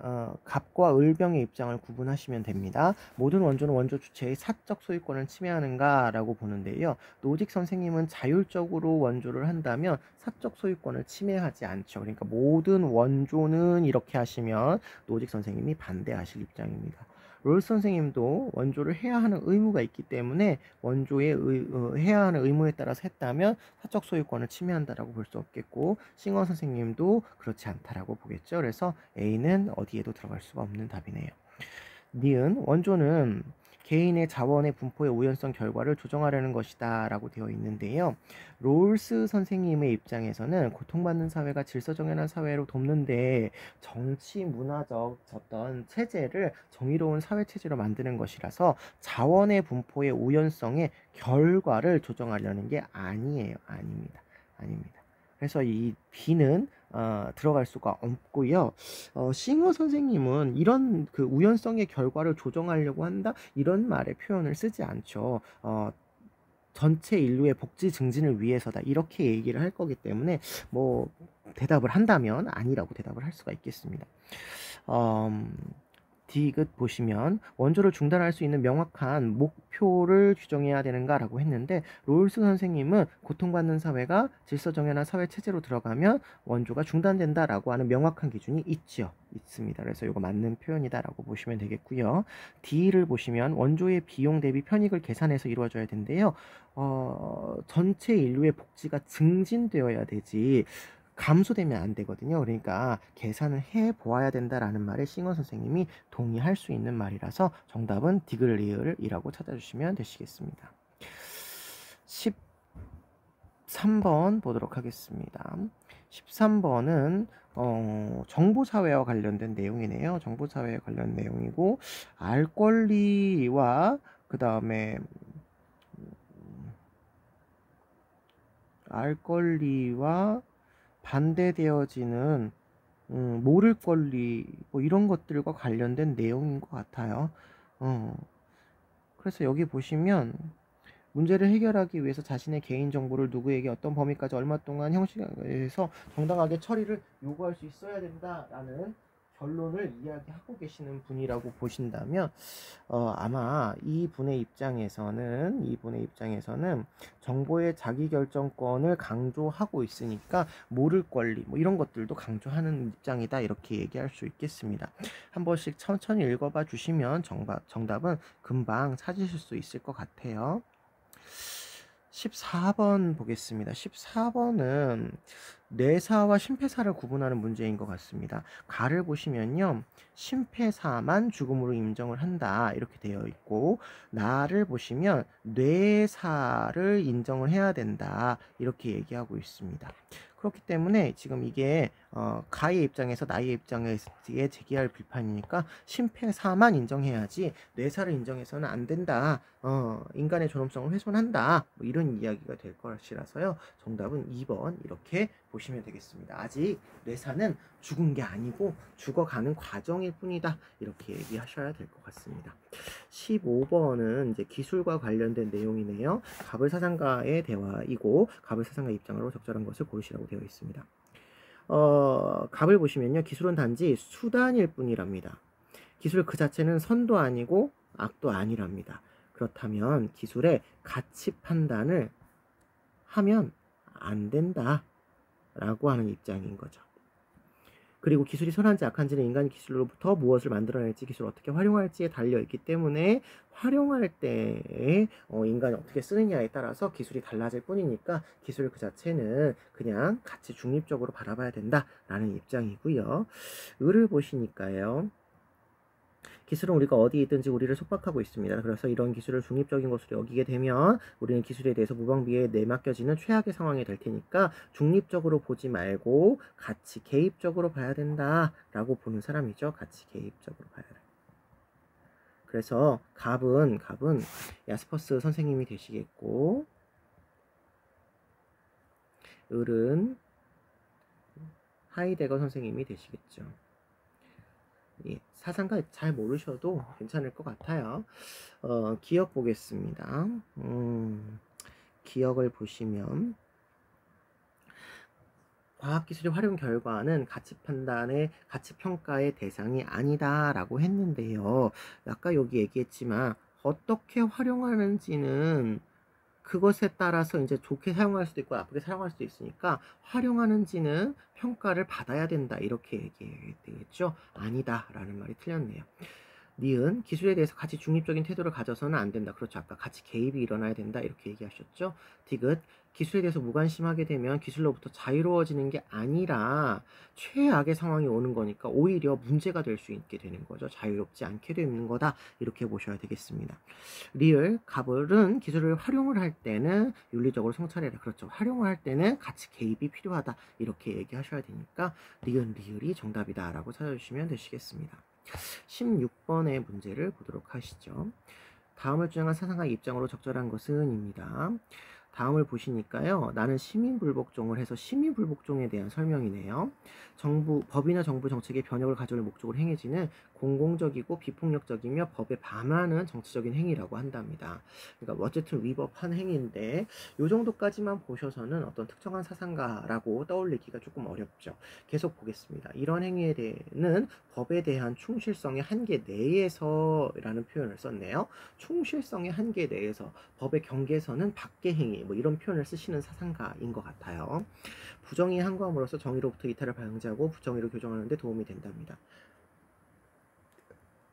갑과 을병의 입장을 구분하시면 됩니다. 모든 원조는 원조 주체의 사적 소유권을 침해하는가 라고 보는데요. 노직 선생님은 자율적으로 원조를 한다면 사적 소유권을 침해하지 않죠. 그러니까 모든 원조는 이렇게 하시면 노직 선생님이 반대하실 입장입니다. 롤 선생님도 원조를 해야 하는 의무가 있기 때문에 원조의 해야 하는 의무에 따라서 했다면 사적 소유권을 침해한다라고 볼 수 없겠고, 싱어 선생님도 그렇지 않다라고 보겠죠. 그래서 A는 어디에도 들어갈 수가 없는 답이네요. 니은 원조는 개인의 자원의 분포의 우연성 결과를 조정하려는 것이다 라고 되어 있는데요. 롤스 선생님의 입장에서는 고통받는 사회가 질서정연한 사회로 돕는데 정치 문화적 어떤 체제를 정의로운 사회 체제로 만드는 것이라서 자원의 분포의 우연성의 결과를 조정하려는 게 아닙니다. 그래서 이 B는 들어갈 수가 없고요. 싱어 선생님은 이런 그 우연성의 결과를 조정하려고 한다 이런 말의 표현을 쓰지 않죠. 전체 인류의 복지 증진을 위해서다 이렇게 얘기를 할 거기 때문에 뭐 대답을 한다면 아니라고 대답을 할 수가 있겠습니다. 디귿 보시면 원조를 중단할 수 있는 명확한 목표를 규정해야 되는가라고 했는데 롤스 선생님은 고통받는 사회가 질서정연한 사회 체제로 들어가면 원조가 중단된다라고 하는 명확한 기준이 있습니다. 그래서 이거 맞는 표현이다라고 보시면 되겠고요. D를 보시면 원조의 비용 대비 편익을 계산해서 이루어져야 된대요. 전체 인류의 복지가 증진되어야 되지 감소되면 안 되거든요. 그러니까 계산을 해 보아야 된다라는 말에 싱어 선생님이 동의할 수 있는 말이라서 정답은 디글리을이라고 찾아주시면 되시겠습니다. 13번 보도록 하겠습니다. 13번은 정보사회와 관련된 내용이네요. 정보사회와 관련 내용이고 알 권리와 그 다음에 알 권리와 반대되어지는 모를 권리 뭐 이런 것들과 관련된 내용인 것 같아요. 그래서 여기 보시면 문제를 해결하기 위해서 자신의 개인정보를 누구에게 어떤 범위까지 얼마 동안 형식에서 정당하게 처리를 요구할 수 있어야 된다라는 결론을 이야기하고 계시는 분이라고 보신다면 아마 이분의 입장에서는 정보의 자기결정권을 강조하고 있으니까 모를 권리 뭐 이런 것들도 강조하는 입장이다 이렇게 얘기할 수 있겠습니다. 한 번씩 천천히 읽어봐 주시면 정답은 금방 찾으실 수 있을 것 같아요. 14번 보겠습니다. 14번은 뇌사와 심폐사를 구분하는 문제인 것 같습니다. 가를 보시면요. 심폐사만 죽음으로 인정을 한다 이렇게 되어 있고 나를 보시면 뇌사를 인정을 해야 된다 이렇게 얘기하고 있습니다. 그렇기 때문에 지금 이게 가의 입장에서 나의 입장에 제기할 비판이니까 심폐사만 인정해야지 뇌사를 인정해서는 안 된다. 인간의 존엄성을 훼손한다. 뭐 이런 이야기가 될 것이라서요. 정답은 2번 이렇게 보시면 되겠습니다. 아직 뇌사는 죽은 게 아니고 죽어가는 과정일 뿐이다. 이렇게 얘기하셔야 될 것 같습니다. 15번은 이제 기술과 관련된 내용이네요. 가불 사상가의 대화이고 가불 사상가 입장으로 적절한 것을 고르시라고 되어 있습니다. 갑을 보시면요. 기술은 단지 수단일 뿐이랍니다. 기술 그 자체는 선도 아니고 악도 아니랍니다. 그렇다면 기술의 가치 판단을 하면 안 된다 라고 하는 입장인 거죠. 그리고 기술이 선한지 악한지는 인간 기술로부터 무엇을 만들어낼지 기술을 어떻게 활용할지에 달려있기 때문에 활용할 때 인간이 어떻게 쓰느냐에 따라서 기술이 달라질 뿐이니까 기술 그 자체는 그냥 같이 중립적으로 바라봐야 된다라는 입장이고요. 을을 보시니까요. 기술은 우리가 어디 있든지 우리를 속박하고 있습니다. 그래서 이런 기술을 중립적인 것으로 여기게 되면 우리는 기술에 대해서 무방비에 내맡겨지는 최악의 상황이 될 테니까 중립적으로 보지 말고 같이 개입적으로 봐야 된다라고 보는 사람이죠. 같이 개입적으로 봐야 돼. 그래서 갑은 야스퍼스 선생님이 되시겠고 을은 하이데거 선생님이 되시겠죠. 예, 사상가 잘 모르셔도 괜찮을 것 같아요. 기억 보겠습니다. 기억을 보시면 과학기술의 활용 결과는 가치 판단의 가치 평가의 대상이 아니다라고 했는데요. 아까 여기 얘기했지만 어떻게 활용하는지는 그것에 따라서 이제 좋게 사용할 수도 있고 나쁘게 사용할 수도 있으니까 활용하는지는 평가를 받아야 된다 이렇게 얘기해야 되겠죠. 아니다라는 말이 틀렸네요. 니은 기술에 대해서 같이 중립적인 태도를 가져서는 안 된다. 그렇죠. 아까 같이 개입이 일어나야 된다 이렇게 얘기하셨죠. 디귿 기술에 대해서 무관심하게 되면 기술로부터 자유로워지는 게 아니라 최악의 상황이 오는 거니까 오히려 문제가 될 수 있게 되는 거죠. 자유롭지 않게 되는 거다 이렇게 보셔야 되겠습니다. 리을 갑을은 기술을 활용을 할 때는 윤리적으로 성찰해라. 그렇죠. 활용을 할 때는 같이 개입이 필요하다 이렇게 얘기하셔야 되니까 리은 리을이 정답이다 라고 찾아주시면 되시겠습니다. 16번의 문제를 보도록 하시죠. 다음을 주장한 사상가의 입장으로 적절한 것은 입니다. 다음을 보시니까요. 나는 시민불복종을 해서 시민불복종에 대한 설명이네요. 법이나 정부 정책의 변혁을 가져올 목적으로 행해지는 공공적이고 비폭력적이며 법에 반하는 정치적인 행위라고 한답니다. 그러니까 어쨌든 위법한 행위인데 이 정도까지만 보셔서는 어떤 특정한 사상가라고 떠올리기가 조금 어렵죠. 계속 보겠습니다. 이런 행위에 대해는 법에 대한 충실성의 한계 내에서라는 표현을 썼네요. 충실성의 한계 내에서, 법의 경계에서는 밖의 행위, 뭐 이런 표현을 쓰시는 사상가인 것 같아요. 부정의에 항거함으로써 정의로부터 이탈을 방지하고 부정의로 교정하는 데 도움이 된답니다.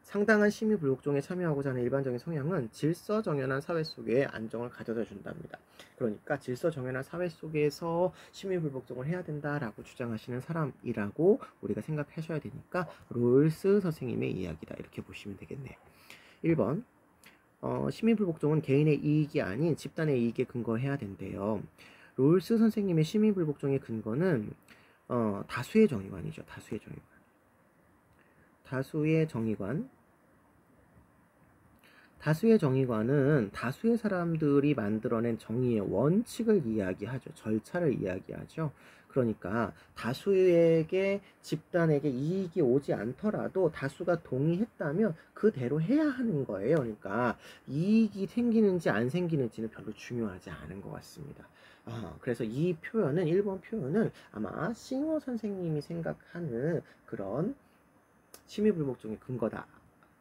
상당한 시민불복종에 참여하고자 하는 일반적인 성향은 질서정연한 사회 속에 안정을 가져다 준답니다. 그러니까 질서정연한 사회 속에서 시민불복종을 해야 된다라고 주장하시는 사람이라고 우리가 생각하셔야 되니까 롤스 선생님의 이야기다 이렇게 보시면 되겠네요. 1번 시민불복종은 개인의 이익이 아닌 집단의 이익에 근거해야 된대요. 롤스 선생님의 시민불복종의 근거는 다수의 정의관이죠. 다수의 정의관. 다수의 정의관은 다수의 사람들이 만들어낸 정의의 원칙을 이야기하죠. 절차를 이야기하죠. 그러니까 다수에게 집단에게 이익이 오지 않더라도 다수가 동의했다면 그대로 해야 하는 거예요. 그러니까 이익이 생기는지 안 생기는지는 별로 중요하지 않은 것 같습니다. 그래서 이 표현은 1번 표현은 아마 싱어 선생님이 생각하는 그런 시민불복종의 근거다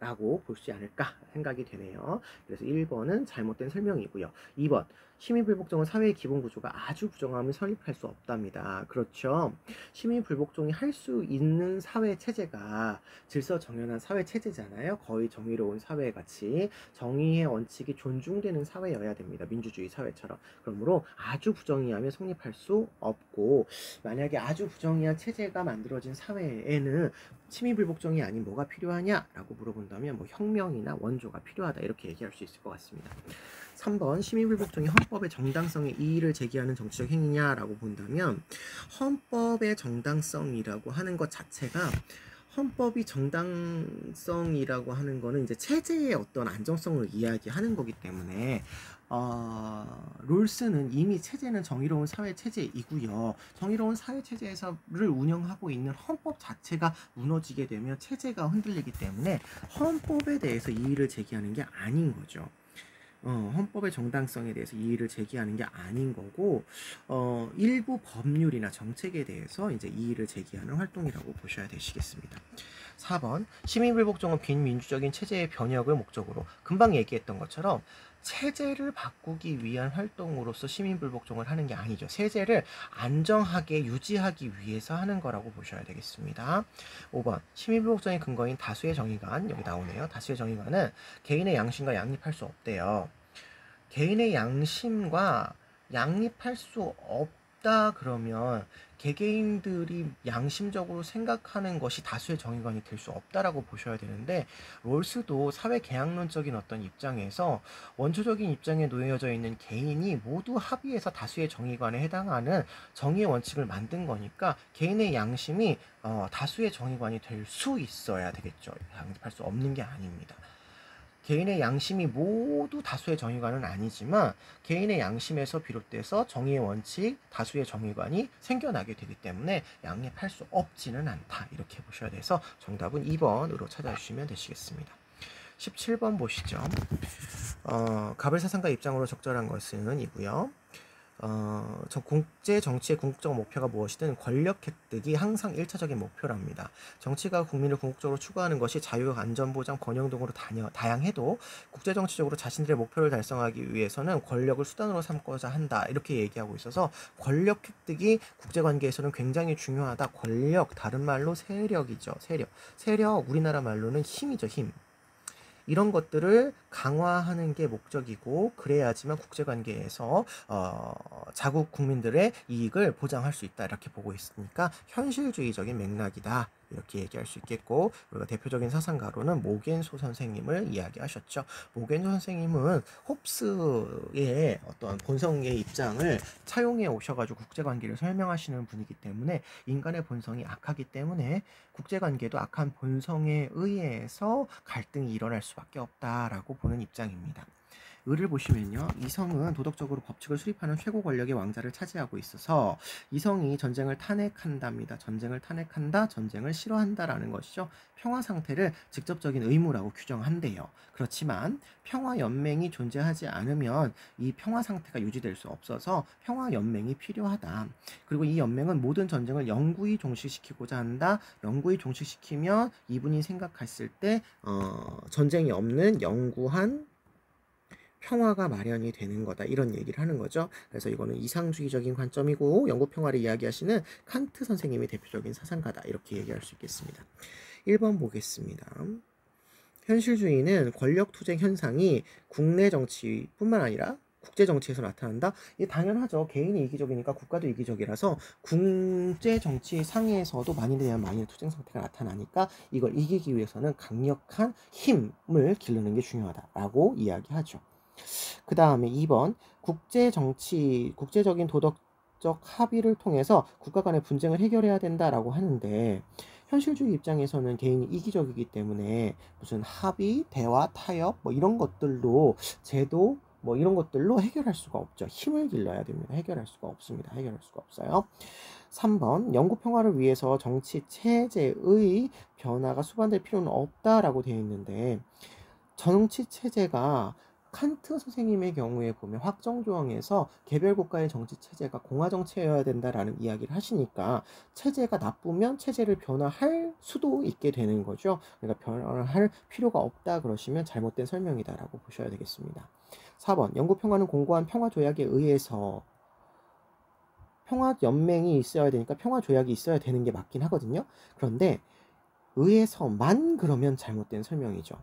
라고 볼 수 않을까 생각이 되네요. 그래서 1번은 잘못된 설명이고요. 2번 시민불복종은 사회의 기본 구조가 아주 부정하면 설립할 수 없답니다. 그렇죠. 시민불복종이 할 수 있는 사회 체제가 질서정연한 사회 체제잖아요. 거의 정의로운 사회같이 정의의 원칙이 존중되는 사회여야 됩니다. 민주주의 사회처럼. 그러므로 아주 부정의하면 성립할 수 없고, 만약에 아주 부정의한 체제가 만들어진 사회에는 시민불복종이 아닌 뭐가 필요하냐라고 물어본다면 뭐 혁명이나 원조가 필요하다 이렇게 얘기할 수 있을 것 같습니다. 3번 시민불복종이 헌법의 정당성에 이의를 제기하는 정치적 행위냐라고 본다면 헌법의 정당성이라고 하는 것 자체가 헌법이 정당성이라고 하는 거는 이제 체제의 어떤 안정성을 이야기하는 거기 때문에 롤스는 이미 체제는 정의로운 사회 체제이고요. 정의로운 사회 체제에서를 운영하고 있는 헌법 자체가 무너지게 되면 체제가 흔들리기 때문에 헌법에 대해서 이의를 제기하는 게 아닌 거죠. 헌법의 정당성에 대해서 이의를 제기하는 게 아닌 거고, 일부 법률이나 정책에 대해서 이제 이의를 제기하는 활동이라고 보셔야 되시겠습니다. 4번 시민불복종은 빈민주적인 체제의 변혁을 목적으로 금방 얘기했던 것처럼 체제를 바꾸기 위한 활동으로서 시민불복종을 하는 게 아니죠. 체제를 안정하게 유지하기 위해서 하는 거라고 보셔야 되겠습니다. 5번 시민불복종의 근거인 다수의 정의관, 여기 나오네요. 다수의 정의관은 개인의 양심과 양립할 수 없대요. 개인의 양심과 양립할 수 없다 그러면 개개인들이 양심적으로 생각하는 것이 다수의 정의관이 될 수 없다라고 보셔야 되는데, 롤스도 사회 개혁론적인 어떤 입장에서 원초적인 입장에 놓여져 있는 개인이 모두 합의해서 다수의 정의관에 해당하는 정의의 원칙을 만든 거니까 개인의 양심이 다수의 정의관이 될 수 있어야 되겠죠. 양립할 수 없는 게 아닙니다. 개인의 양심이 모두 다수의 정의관은 아니지만 개인의 양심에서 비롯돼서 정의의 원칙, 다수의 정의관이 생겨나게 되기 때문에 양립할 수 없지는 않다 이렇게 보셔야 돼서 정답은 2번으로 찾아주시면 되시겠습니다. 17번 보시죠. 가벌 사상가 입장으로 적절한 것은 이고요. 국제 정치의 궁극적 목표가 무엇이든 권력 획득이 항상 1차적인 목표랍니다. 정치가 국민을 궁극적으로 추구하는 것이 자유, 안전보장, 번영 등으로 다양해도 국제정치적으로 자신들의 목표를 달성하기 위해서는 권력을 수단으로 삼고자 한다 이렇게 얘기하고 있어서 권력 획득이 국제관계에서는 굉장히 중요하다. 권력, 다른 말로 세력이죠. 세력 우리나라 말로는 힘이죠. 힘. 이런 것들을 강화하는 게 목적이고, 그래야지만 국제관계에서 자국 국민들의 이익을 보장할 수 있다 이렇게 보고 있으니까 현실주의적인 맥락이다 이렇게 얘기할 수 있겠고, 우리가 대표적인 사상가로는 모겐소 선생님을 이야기하셨죠. 모겐소 선생님은 홉스의 어떤 본성의 입장을 차용해 오셔가지고 국제관계를 설명하시는 분이기 때문에 인간의 본성이 악하기 때문에 국제관계도 악한 본성에 의해서 갈등이 일어날 수밖에 없다라고 보는 입장입니다. 을을 보시면요. 이성은 도덕적으로 법칙을 수립하는 최고 권력의 왕자를 차지하고 있어서 이성이 전쟁을 탄핵한답니다. 전쟁을 탄핵한다, 전쟁을 싫어한다라는 것이죠. 평화 상태를 직접적인 의무라고 규정한대요. 그렇지만 평화 연맹이 존재하지 않으면 이 평화 상태가 유지될 수 없어서 평화 연맹이 필요하다. 그리고 이 연맹은 모든 전쟁을 영구히 종식시키고자 한다. 영구히 종식시키면 이분이 생각했을 때 전쟁이 없는 영구한 평화가 마련이 되는 거다, 이런 얘기를 하는 거죠. 그래서 이거는 이상주의적인 관점이고 영구 평화를 이야기하시는 칸트 선생님이 대표적인 사상가다, 이렇게 얘기할 수 있겠습니다. 1번 보겠습니다. 현실주의는 권력투쟁 현상이 국내 정치뿐만 아니라 국제 정치에서 나타난다. 이게 당연하죠. 개인이 이기적이니까 국가도 이기적이라서 국제 정치 상에서도 만인에 대한 만인의 투쟁 상태가 나타나니까 이걸 이기기 위해서는 강력한 힘을 기르는 게 중요하다라고 이야기하죠. 그 다음에 2번, 국제적인 도덕적 합의를 통해서 국가 간의 분쟁을 해결해야 된다라고 하는데, 현실주의 입장에서는 개인이 이기적이기 때문에 무슨 합의, 대화, 타협 뭐 이런 것들로, 제도 뭐 이런 것들로 해결할 수가 없죠. 힘을 길러야 됩니다. 해결할 수가 없습니다. 해결할 수가 없어요. 3번, 영구 평화를 위해서 정치 체제의 변화가 수반될 필요는 없다라고 되어 있는데, 정치 체제가 칸트 선생님의 경우에 보면 확정조항에서 개별 국가의 정치 체제가 공화 정치여야 된다라는 이야기를 하시니까 체제가 나쁘면 체제를 변화할 수도 있게 되는 거죠. 그러니까 변화할 필요가 없다 그러시면 잘못된 설명이다라고 보셔야 되겠습니다. 4번, 영구 평화는 공고한 평화 조약에 의해서, 평화 연맹이 있어야 되니까 평화 조약이 있어야 되는 게 맞긴 하거든요. 그런데 의해서만 그러면 잘못된 설명이죠.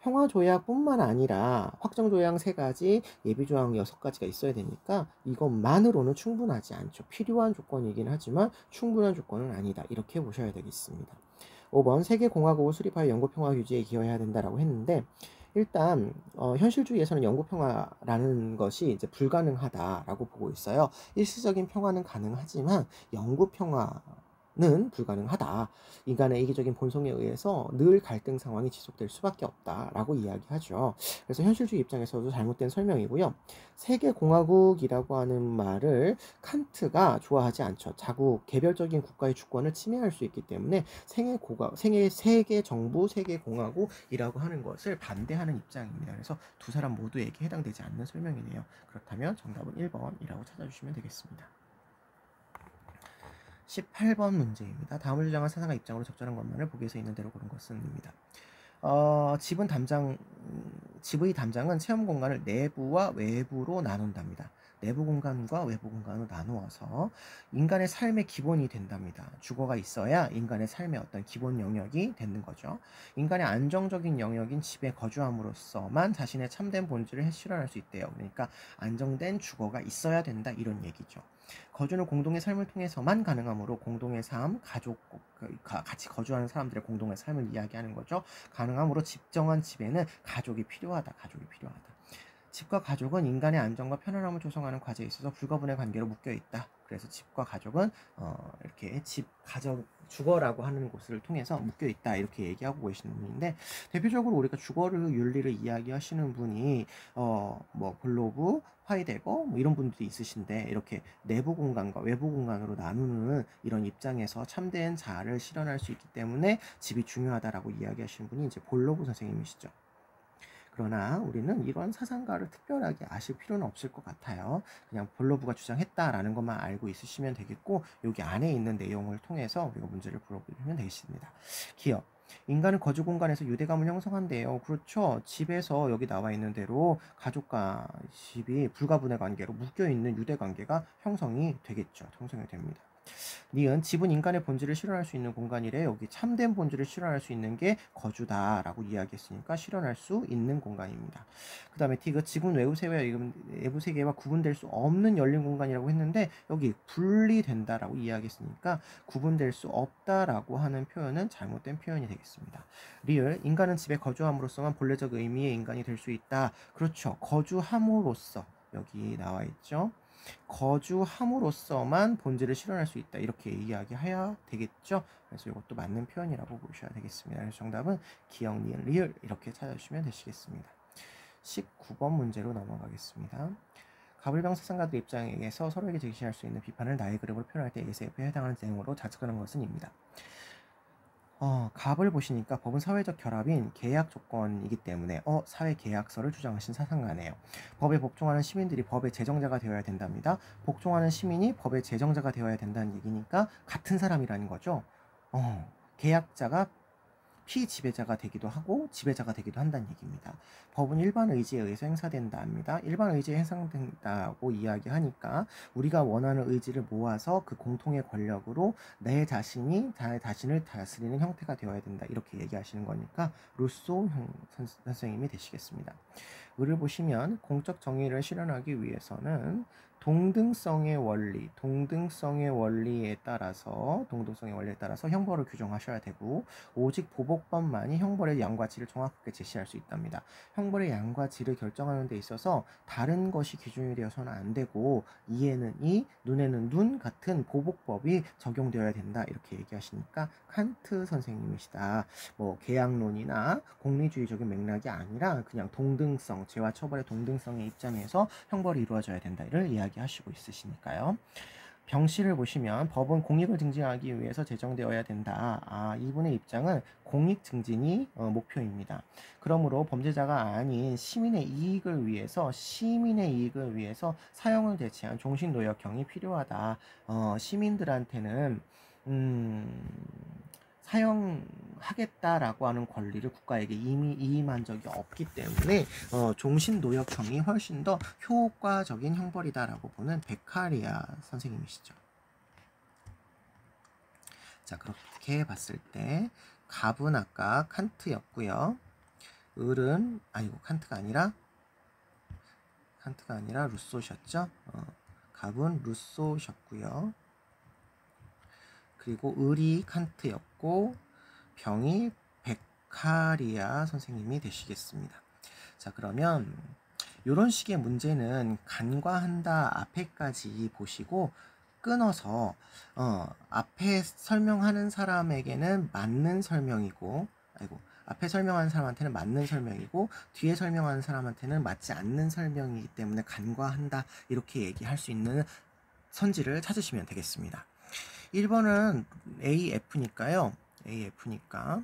평화조약뿐만 아니라 확정조약 3가지, 예비조약 6가지가 있어야 되니까 이것만으로는 충분하지 않죠. 필요한 조건이긴 하지만 충분한 조건은 아니다, 이렇게 보셔야 되겠습니다. 5번, 세계공화국을 수립하여 영구평화 유지에 기여해야 된다라고 했는데, 일단 현실주의에서는 영구평화라는 것이 이제 불가능하다라고 보고 있어요. 일시적인 평화는 가능하지만 영구평화는 불가능하다. 인간의 이기적인 본성에 의해서 늘 갈등 상황이 지속될 수밖에 없다라고 이야기하죠. 그래서 현실주의 입장에서도 잘못된 설명이고요. 세계공화국이라고 하는 말을 칸트가 좋아하지 않죠. 자국, 개별적인 국가의 주권을 침해할 수 있기 때문에 세계 정부, 세계공화국이라고 하는 것을 반대하는 입장입니다. 그래서 두 사람 모두에게 해당되지 않는 설명이네요. 그렇다면 정답은 1번이라고 찾아주시면 되겠습니다. 18번 문제입니다. 다음을 주장한 사상가 입장으로 적절한 것만을 보기에서 있는 대로 고른 것은입니다. 집의 담장은 체험 공간을 내부와 외부로 나눈답니다. 내부 공간과 외부 공간으로 나누어서 인간의 삶의 기본이 된답니다. 주거가 있어야 인간의 삶의 어떤 기본 영역이 되는 거죠. 인간의 안정적인 영역인 집에 거주함으로써만 자신의 참된 본질을 실현할 수 있대요. 그러니까 안정된 주거가 있어야 된다, 이런 얘기죠. 거주는 공동의 삶을 통해서만 가능하므로 공동의 삶, 같이 거주하는 사람들의 공동의 삶을 이야기하는 거죠. 가능하므로 집정한 집에는 가족이 필요하다. 집과 가족은 인간의 안정과 편안함을 조성하는 과제에 있어서 불가분의 관계로 묶여 있다. 그래서 집과 가족은 이렇게 주거라고 하는 곳을 통해서 묶여 있다, 이렇게 얘기하고 계시는 분인데, 대표적으로 우리가 주거를 윤리를 이야기하시는 분이 뭐 블로그, 하이데거 뭐 이런 분들이 있으신데, 이렇게 내부 공간과 외부 공간으로 나누는 이런 입장에서 참된 자아를 실현할 수 있기 때문에 집이 중요하다라고 이야기하시는 분이 이제 볼로브 선생님이시죠. 그러나 우리는 이런 사상가를 특별하게 아실 필요는 없을 것 같아요. 그냥 볼로브가 주장했다라는 것만 알고 있으시면 되겠고, 여기 안에 있는 내용을 통해서 우리가 문제를 풀어보면 되겠습니다. 기억. 인간은 거주 공간에서 유대감을 형성한대요. 그렇죠. 집에서 여기 나와 있는 대로 가족과 집이 불가분의 관계로 묶여있는 유대관계가 형성이 되겠죠. 형성이 됩니다. 니은, 집은 인간의 본질을 실현할 수 있는 공간이래. 여기 참된 본질을 실현할 수 있는 게 거주다라고 이야기했으니까 실현할 수 있는 공간입니다. 그 다음에 티그, 집은 외부 세계와 구분될 수 없는 열린 공간이라고 했는데, 여기 분리된다라고 이야기했으니까 구분될 수 없다라고 하는 표현은 잘못된 표현이 되겠습니다. 리을, 인간은 집에 거주함으로써만 본래적 의미의 인간이 될 수 있다. 그렇죠. 거주함으로써, 여기 나와 있죠. 거주함으로써만 본질을 실현할 수 있다, 이렇게 이야기해야 되겠죠. 그래서 이것도 맞는 표현이라고 보셔야 되겠습니다. 그래서 정답은 기억, 니은, 리을 이렇게 찾아주시면 되시겠습니다. 19번 문제로 넘어가겠습니다. 갑을병 사상가들 입장에서 서로에게 제시할 수 있는 비판을 나의 그룹으로 표현할 때 SF에 해당하는 내용으로 자측하는 것은 입니다. 갑을 보시니까 법은 사회적 결합인 계약 조건이기 때문에 사회 계약서를 주장하신 사상가네요. 법에 복종하는 시민들이 법의 제정자가 되어야 된답니다. 복종하는 시민이 법의 제정자가 되어야 된다는 얘기니까 같은 사람이라는 거죠. 계약자가 피지배자가 되기도 하고 지배자가 되기도 한다는 얘기입니다. 법은 일반 의지에 의해서 행사된다 합니다. 일반 의지에 행사된다고 이야기하니까 우리가 원하는 의지를 모아서 그 공통의 권력으로 내 자신이 자신을 다스리는 형태가 되어야 된다. 이렇게 얘기하시는 거니까 루소 선생님이 되시겠습니다. 을을 보시면 공적 정의를 실현하기 위해서는 동등성의 원리에 따라서 형벌을 규정하셔야 되고 오직 보복법만이 형벌의 양과 질을 정확하게 제시할 수 있답니다. 형벌의 양과 질을 결정하는 데 있어서 다른 것이 기준이 되어서는 안 되고 이에는 이, 눈에는 눈 같은 보복법이 적용되어야 된다. 이렇게 얘기하시니까 칸트 선생님이시다. 뭐 계약론이나 공리주의적인 맥락이 아니라 그냥 동등성, 죄와 처벌의 동등성의 입장에서 형벌이 이루어져야 된다. 이를 이야기하시고 있으시니까요. 병씨를 보시면 법은 공익을 증진하기 위해서 제정되어야 된다. 이분의 입장은 공익 증진이 목표입니다. 그러므로 범죄자가 아닌 시민의 이익을 위해서 사형을 대체한 종신노역형이 필요하다. 시민들한테는 사용하겠다라고 하는 권리를 국가에게 이미 이임한 적이 없기 때문에 종신노역형이 훨씬 더 효과적인 형벌이다라고 보는 베카리아 선생님이시죠. 자, 그렇게 봤을 때 갑은 아까 칸트였고요. 을은 칸트가 아니라 루소셨죠. 갑은 루소셨고요. 그리고 을이 칸트였고 병이 베카리아 선생님이 되시겠습니다. 자, 그러면 이런 식의 문제는 간과한다 앞에까지 보시고 끊어서 앞에 설명하는 사람에게는 맞는 설명이고 앞에 설명하는 사람한테는 맞는 설명이고 뒤에 설명하는 사람한테는 맞지 않는 설명이기 때문에 간과한다 이렇게 얘기할 수 있는 선지를 찾으시면 되겠습니다. 1번은 AF니까요. AF니까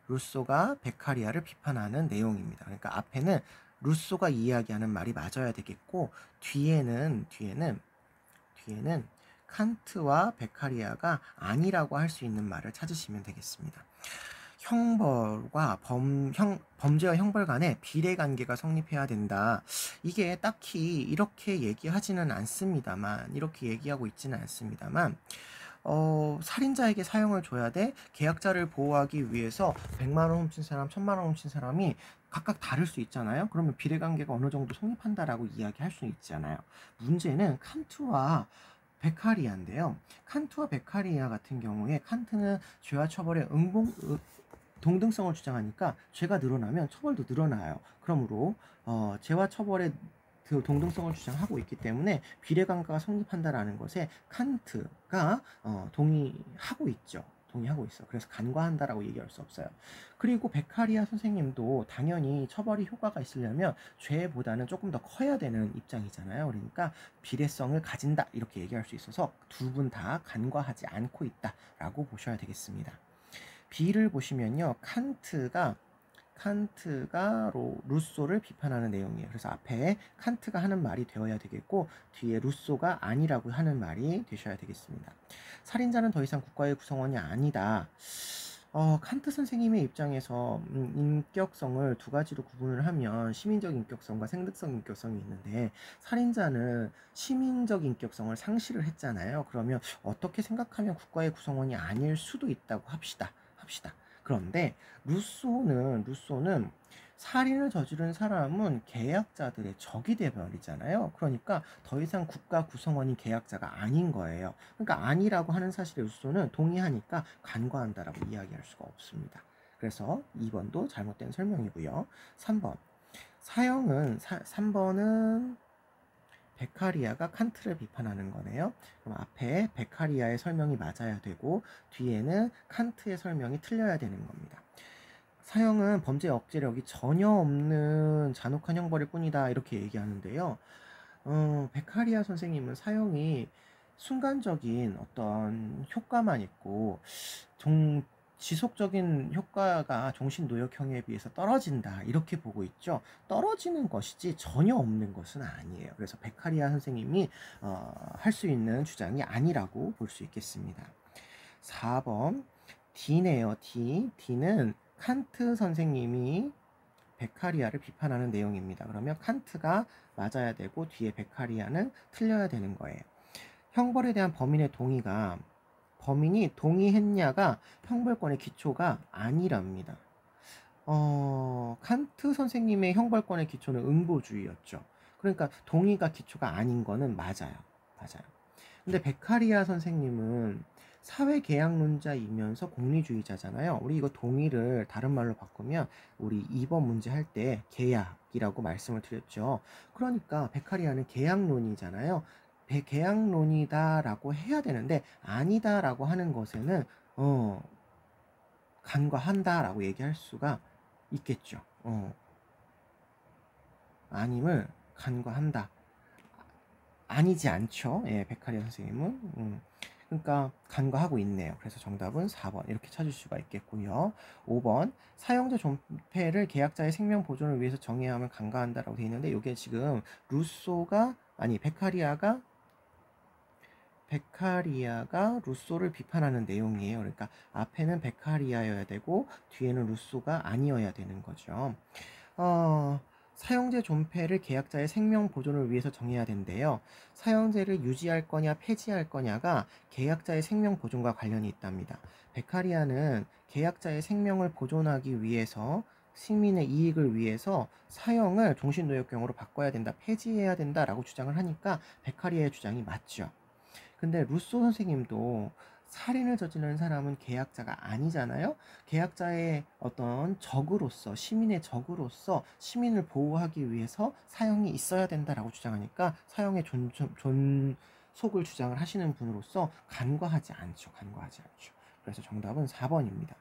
루소가 베카리아를 비판하는 내용입니다. 그러니까 앞에는 루소가 이야기하는 말이 맞아야 되겠고 뒤에는 칸트와 베카리아가 아니라고 할 수 있는 말을 찾으시면 되겠습니다. 형벌과 범죄와 형벌 간에 비례관계가 성립해야 된다. 이게 딱히 이렇게 얘기하지는 않습니다만, 이렇게 얘기하고 있지는 않습니다만, 살인자에게 사형을 줘야 돼. 계약자를 보호하기 위해서 100만 원 훔친 사람, 1000만 원 훔친 사람이 각각 다를 수 있잖아요. 그러면 비례관계가 어느 정도 성립한다라고 이야기할 수 있잖아요. 문제는 칸트와 베카리아인데요. 칸트와 베카리아 같은 경우에 칸트는 죄와 처벌의 동등성을 주장하니까 죄가 늘어나면 처벌도 늘어나요. 그러므로 죄와 처벌의 그 동등성을 주장하고 있기 때문에 비례관계가 성립한다라는 것에 칸트가 동의하고 있죠. 그래서 간과한다라고 얘기할 수 없어요. 그리고 베카리아 선생님도 당연히 처벌이 효과가 있으려면 죄보다는 조금 더 커야 되는 입장이잖아요. 그러니까 비례성을 가진다 이렇게 얘기할 수 있어서 두 분 다 간과하지 않고 있다라고 보셔야 되겠습니다. B를 보시면요. 칸트가 루소를 비판하는 내용이에요. 그래서 앞에 칸트가 하는 말이 되어야 되겠고 뒤에 루소가 아니라고 하는 말이 되셔야 되겠습니다. 살인자는 더 이상 국가의 구성원이 아니다. 칸트 선생님의 입장에서 인격성을 두 가지로 구분을 하면 시민적 인격성과 생득성 인격성이 있는데 살인자는 시민적 인격성을 상실을 했잖아요. 그러면 어떻게 생각하면 국가의 구성원이 아닐 수도 있다고 합시다. 그런데 루소는 살인을 저지른 사람은 계약자들의 적이 되어버리잖아요. 그러니까 더 이상 국가 구성원인 계약자가 아닌 거예요. 그러니까 아니라고 하는 사실에 루소는 동의하니까 간과한다라고 이야기할 수가 없습니다. 그래서 2번도 잘못된 설명이고요. 3번. 3번은 베카리아가 칸트를 비판하는 거네요. 그럼 앞에 베카리아의 설명이 맞아야 되고 뒤에는 칸트의 설명이 틀려야 되는 겁니다. 사형은 범죄 억제력이 전혀 없는 잔혹한 형벌일 뿐이다 이렇게 얘기하는데요. 베카리아 선생님은 사형이 순간적인 어떤 효과만 있고 지속적인 효과가 종신노역형에 비해서 떨어진다 이렇게 보고 있죠. 떨어지는 것이지 전혀 없는 것은 아니에요. 그래서 베카리아 선생님이 할 수 있는 주장이 아니라고 볼 수 있겠습니다. 4번 D네요. D는 칸트 선생님이 베카리아를 비판하는 내용입니다. 그러면 칸트가 맞아야 되고 뒤에 베카리아는 틀려야 되는 거예요. 형벌에 대한 범인의 동의가 범인이 동의했냐가 형벌권의 기초가 아니랍니다. 칸트 선생님의 형벌권의 기초는 응보주의였죠. 그러니까 동의가 기초가 아닌 거는 맞아요. 맞아요. 근데 베카리아 선생님은 사회계약론자이면서 공리주의자잖아요. 우리 이거 동의를 다른 말로 바꾸면 우리 2번 문제 할 때 계약이라고 말씀을 드렸죠. 그러니까 베카리아는 계약론이잖아요. 계약론이다라고 해야 되는데 아니다라고 하는 것에는 간과한다라고 얘기할 수가 있겠죠. 아님을 간과한다. 아니지 않죠. 예, 베카리아 선생님은. 그러니까 간과하고 있네요. 그래서 정답은 4번 이렇게 찾을 수가 있겠고요. 5번 사용자 존폐를 계약자의 생명 보존을 위해서 정해야 하면 간과한다라고 되어 있는데 이게 지금 베카리아가 루소를 비판하는 내용이에요. 그러니까 앞에는 베카리아여야 되고 뒤에는 루소가 아니어야 되는 거죠. 사형제 존폐를 계약자의 생명 보존을 위해서 정해야 된대요. 사형제를 유지할 거냐 폐지할 거냐가 계약자의 생명 보존과 관련이 있답니다. 베카리아는 계약자의 생명을 보존하기 위해서 시민의 이익을 위해서 사형을 종신노역형으로 바꿔야 된다, 폐지해야 된다라고 주장을 하니까 베카리아의 주장이 맞죠. 근데 루소 선생님도 살인을 저지르는 사람은 계약자가 아니잖아요. 계약자의 어떤 적으로서 시민의 적으로서 시민을 보호하기 위해서 사형이 있어야 된다라고 주장하니까 사형의 존속을 주장을 하시는 분으로서 간과하지 않죠. 그래서 정답은 4번입니다.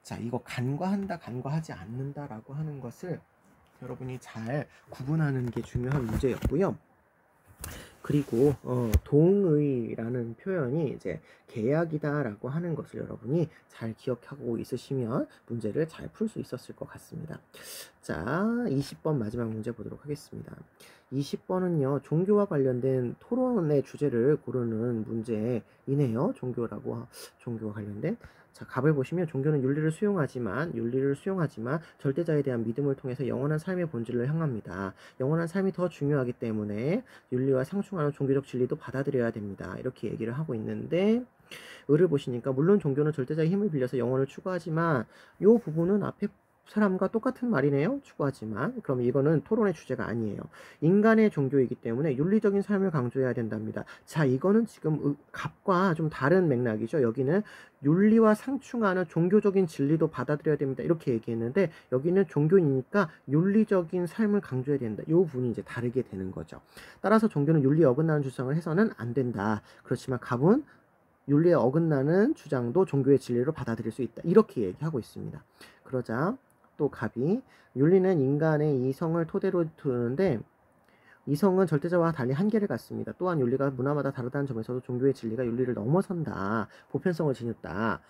자, 이거 간과한다, 간과하지 않는다라고 하는 것을 여러분이 잘 구분하는 게 중요한 문제였고요. 그리고 동의라는 표현이 이제 계약이다라고 하는 것을 여러분이 잘 기억하고 있으시면 문제를 잘 풀 수 있었을 것 같습니다. 자, 20번 마지막 문제 보도록 하겠습니다. 20번은요, 종교와 관련된 토론의 주제를 고르는 문제이네요. 종교와 관련된. 자, 갑을 보시면 종교는 윤리를 수용하지만 절대자에 대한 믿음을 통해서 영원한 삶의 본질을 향합니다. 영원한 삶이 더 중요하기 때문에 윤리와 상충하는 종교적 진리도 받아들여야 됩니다. 이렇게 얘기를 하고 있는데 을을 보시니까 물론 종교는 절대자의 힘을 빌려서 영혼을 추구하지만 이 부분은 앞에 사람과 똑같은 말이네요. 추구하지만 그럼 이거는 토론의 주제가 아니에요. 인간의 종교이기 때문에 윤리적인 삶을 강조해야 된답니다. 자, 이거는 지금 갑과 좀 다른 맥락이죠. 여기는 윤리와 상충하는 종교적인 진리도 받아들여야 됩니다. 이렇게 얘기했는데 여기는 종교이니까 윤리적인 삶을 강조해야 된다. 이 부분이 이제 다르게 되는 거죠. 따라서 종교는 윤리에 어긋나는 주장을 해서는 안 된다. 그렇지만 갑은 윤리에 어긋나는 주장도 종교의 진리로 받아들일 수 있다. 이렇게 얘기하고 있습니다. 그러자 또 갑이 윤리는 인간의 이성을 토대로 두는데 이성은 절대자와 달리 한계를 갖습니다. 또한 윤리가 문화마다 다르다는 점에서도 종교의 진리가 윤리를 넘어선다. 보편성을 지녔다.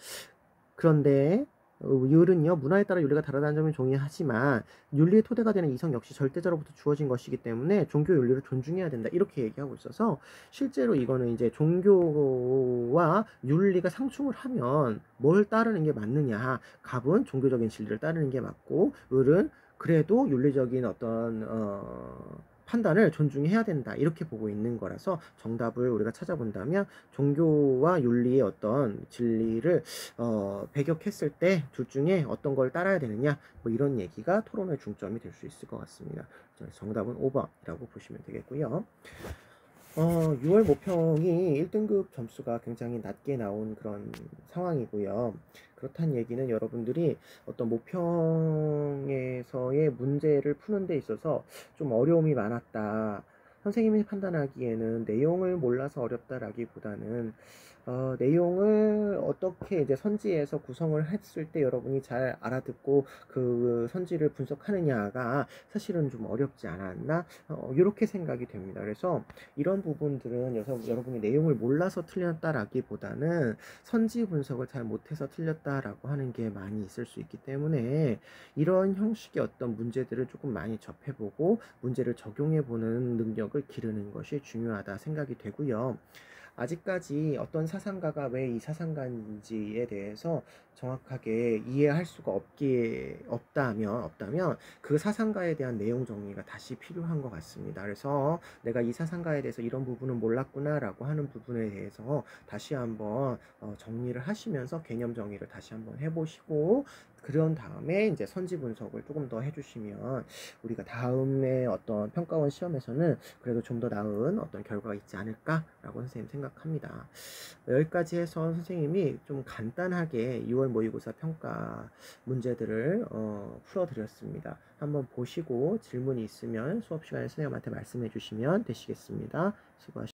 그런데 율은요, 문화에 따라 윤리가 다르다는 점을 동의하지만 윤리의 토대가 되는 이성 역시 절대자로부터 주어진 것이기 때문에 종교 윤리를 존중해야 된다. 이렇게 얘기하고 있어서 실제로 이거는 이제 종교와 윤리가 상충을 하면 뭘 따르는 게 맞느냐. 갑은 종교적인 진리를 따르는 게 맞고 을은 그래도 윤리적인 어떤 판단을 존중해야 된다. 이렇게 보고 있는 거라서 정답을 우리가 찾아본다면 종교와 윤리의 어떤 진리를 배격했을 때 둘 중에 어떤 걸 따라야 되느냐 뭐 이런 얘기가 토론의 중점이 될 수 있을 것 같습니다. 정답은 5번이라고 보시면 되겠고요. 6월 모평이 1등급 점수가 굉장히 낮게 나온 그런 상황이고요. 그렇다는 얘기는 여러분들이 어떤 모평에서의 문제를 푸는 데 있어서 좀 어려움이 많았다. 선생님이 판단하기에는 내용을 몰라서 어렵다라기보다는 내용을 어떻게 이제 선지에서 구성을 했을 때 여러분이 잘 알아듣고 그 선지를 분석하느냐가 사실은 좀 어렵지 않았나? 이렇게 생각이 됩니다. 그래서 이런 부분들은 여러분이 내용을 몰라서 틀렸다라기보다는 선지 분석을 잘 못해서 틀렸다라고 하는 게 많이 있을 수 있기 때문에 이런 형식의 어떤 문제들을 조금 많이 접해보고 문제를 적용해보는 능력을 기르는 것이 중요하다 생각이 되고요. 아직까지 어떤 사상가가 왜 이 사상가인지에 대해서 정확하게 이해할 수가 없다면 그 사상가에 대한 내용 정리가 다시 필요한 것 같습니다. 그래서 내가 이 사상가에 대해서 이런 부분은 몰랐구나라고 하는 부분에 대해서 다시 한번 정리를 하시면서 개념 정의를 다시 한번 해보시고 그런 다음에 이제 선지 분석을 조금 더 해주시면 우리가 다음에 어떤 평가원 시험에서는 그래도 좀 더 나은 어떤 결과가 있지 않을까라고 선생님 생각합니다. 여기까지 해서 선생님이 좀 간단하게 6월 모의고사 평가 문제들을 풀어드렸습니다. 한번 보시고 질문이 있으면 수업 시간에 선생님한테 말씀해 주시면 되시겠습니다. 수고하셨습니다.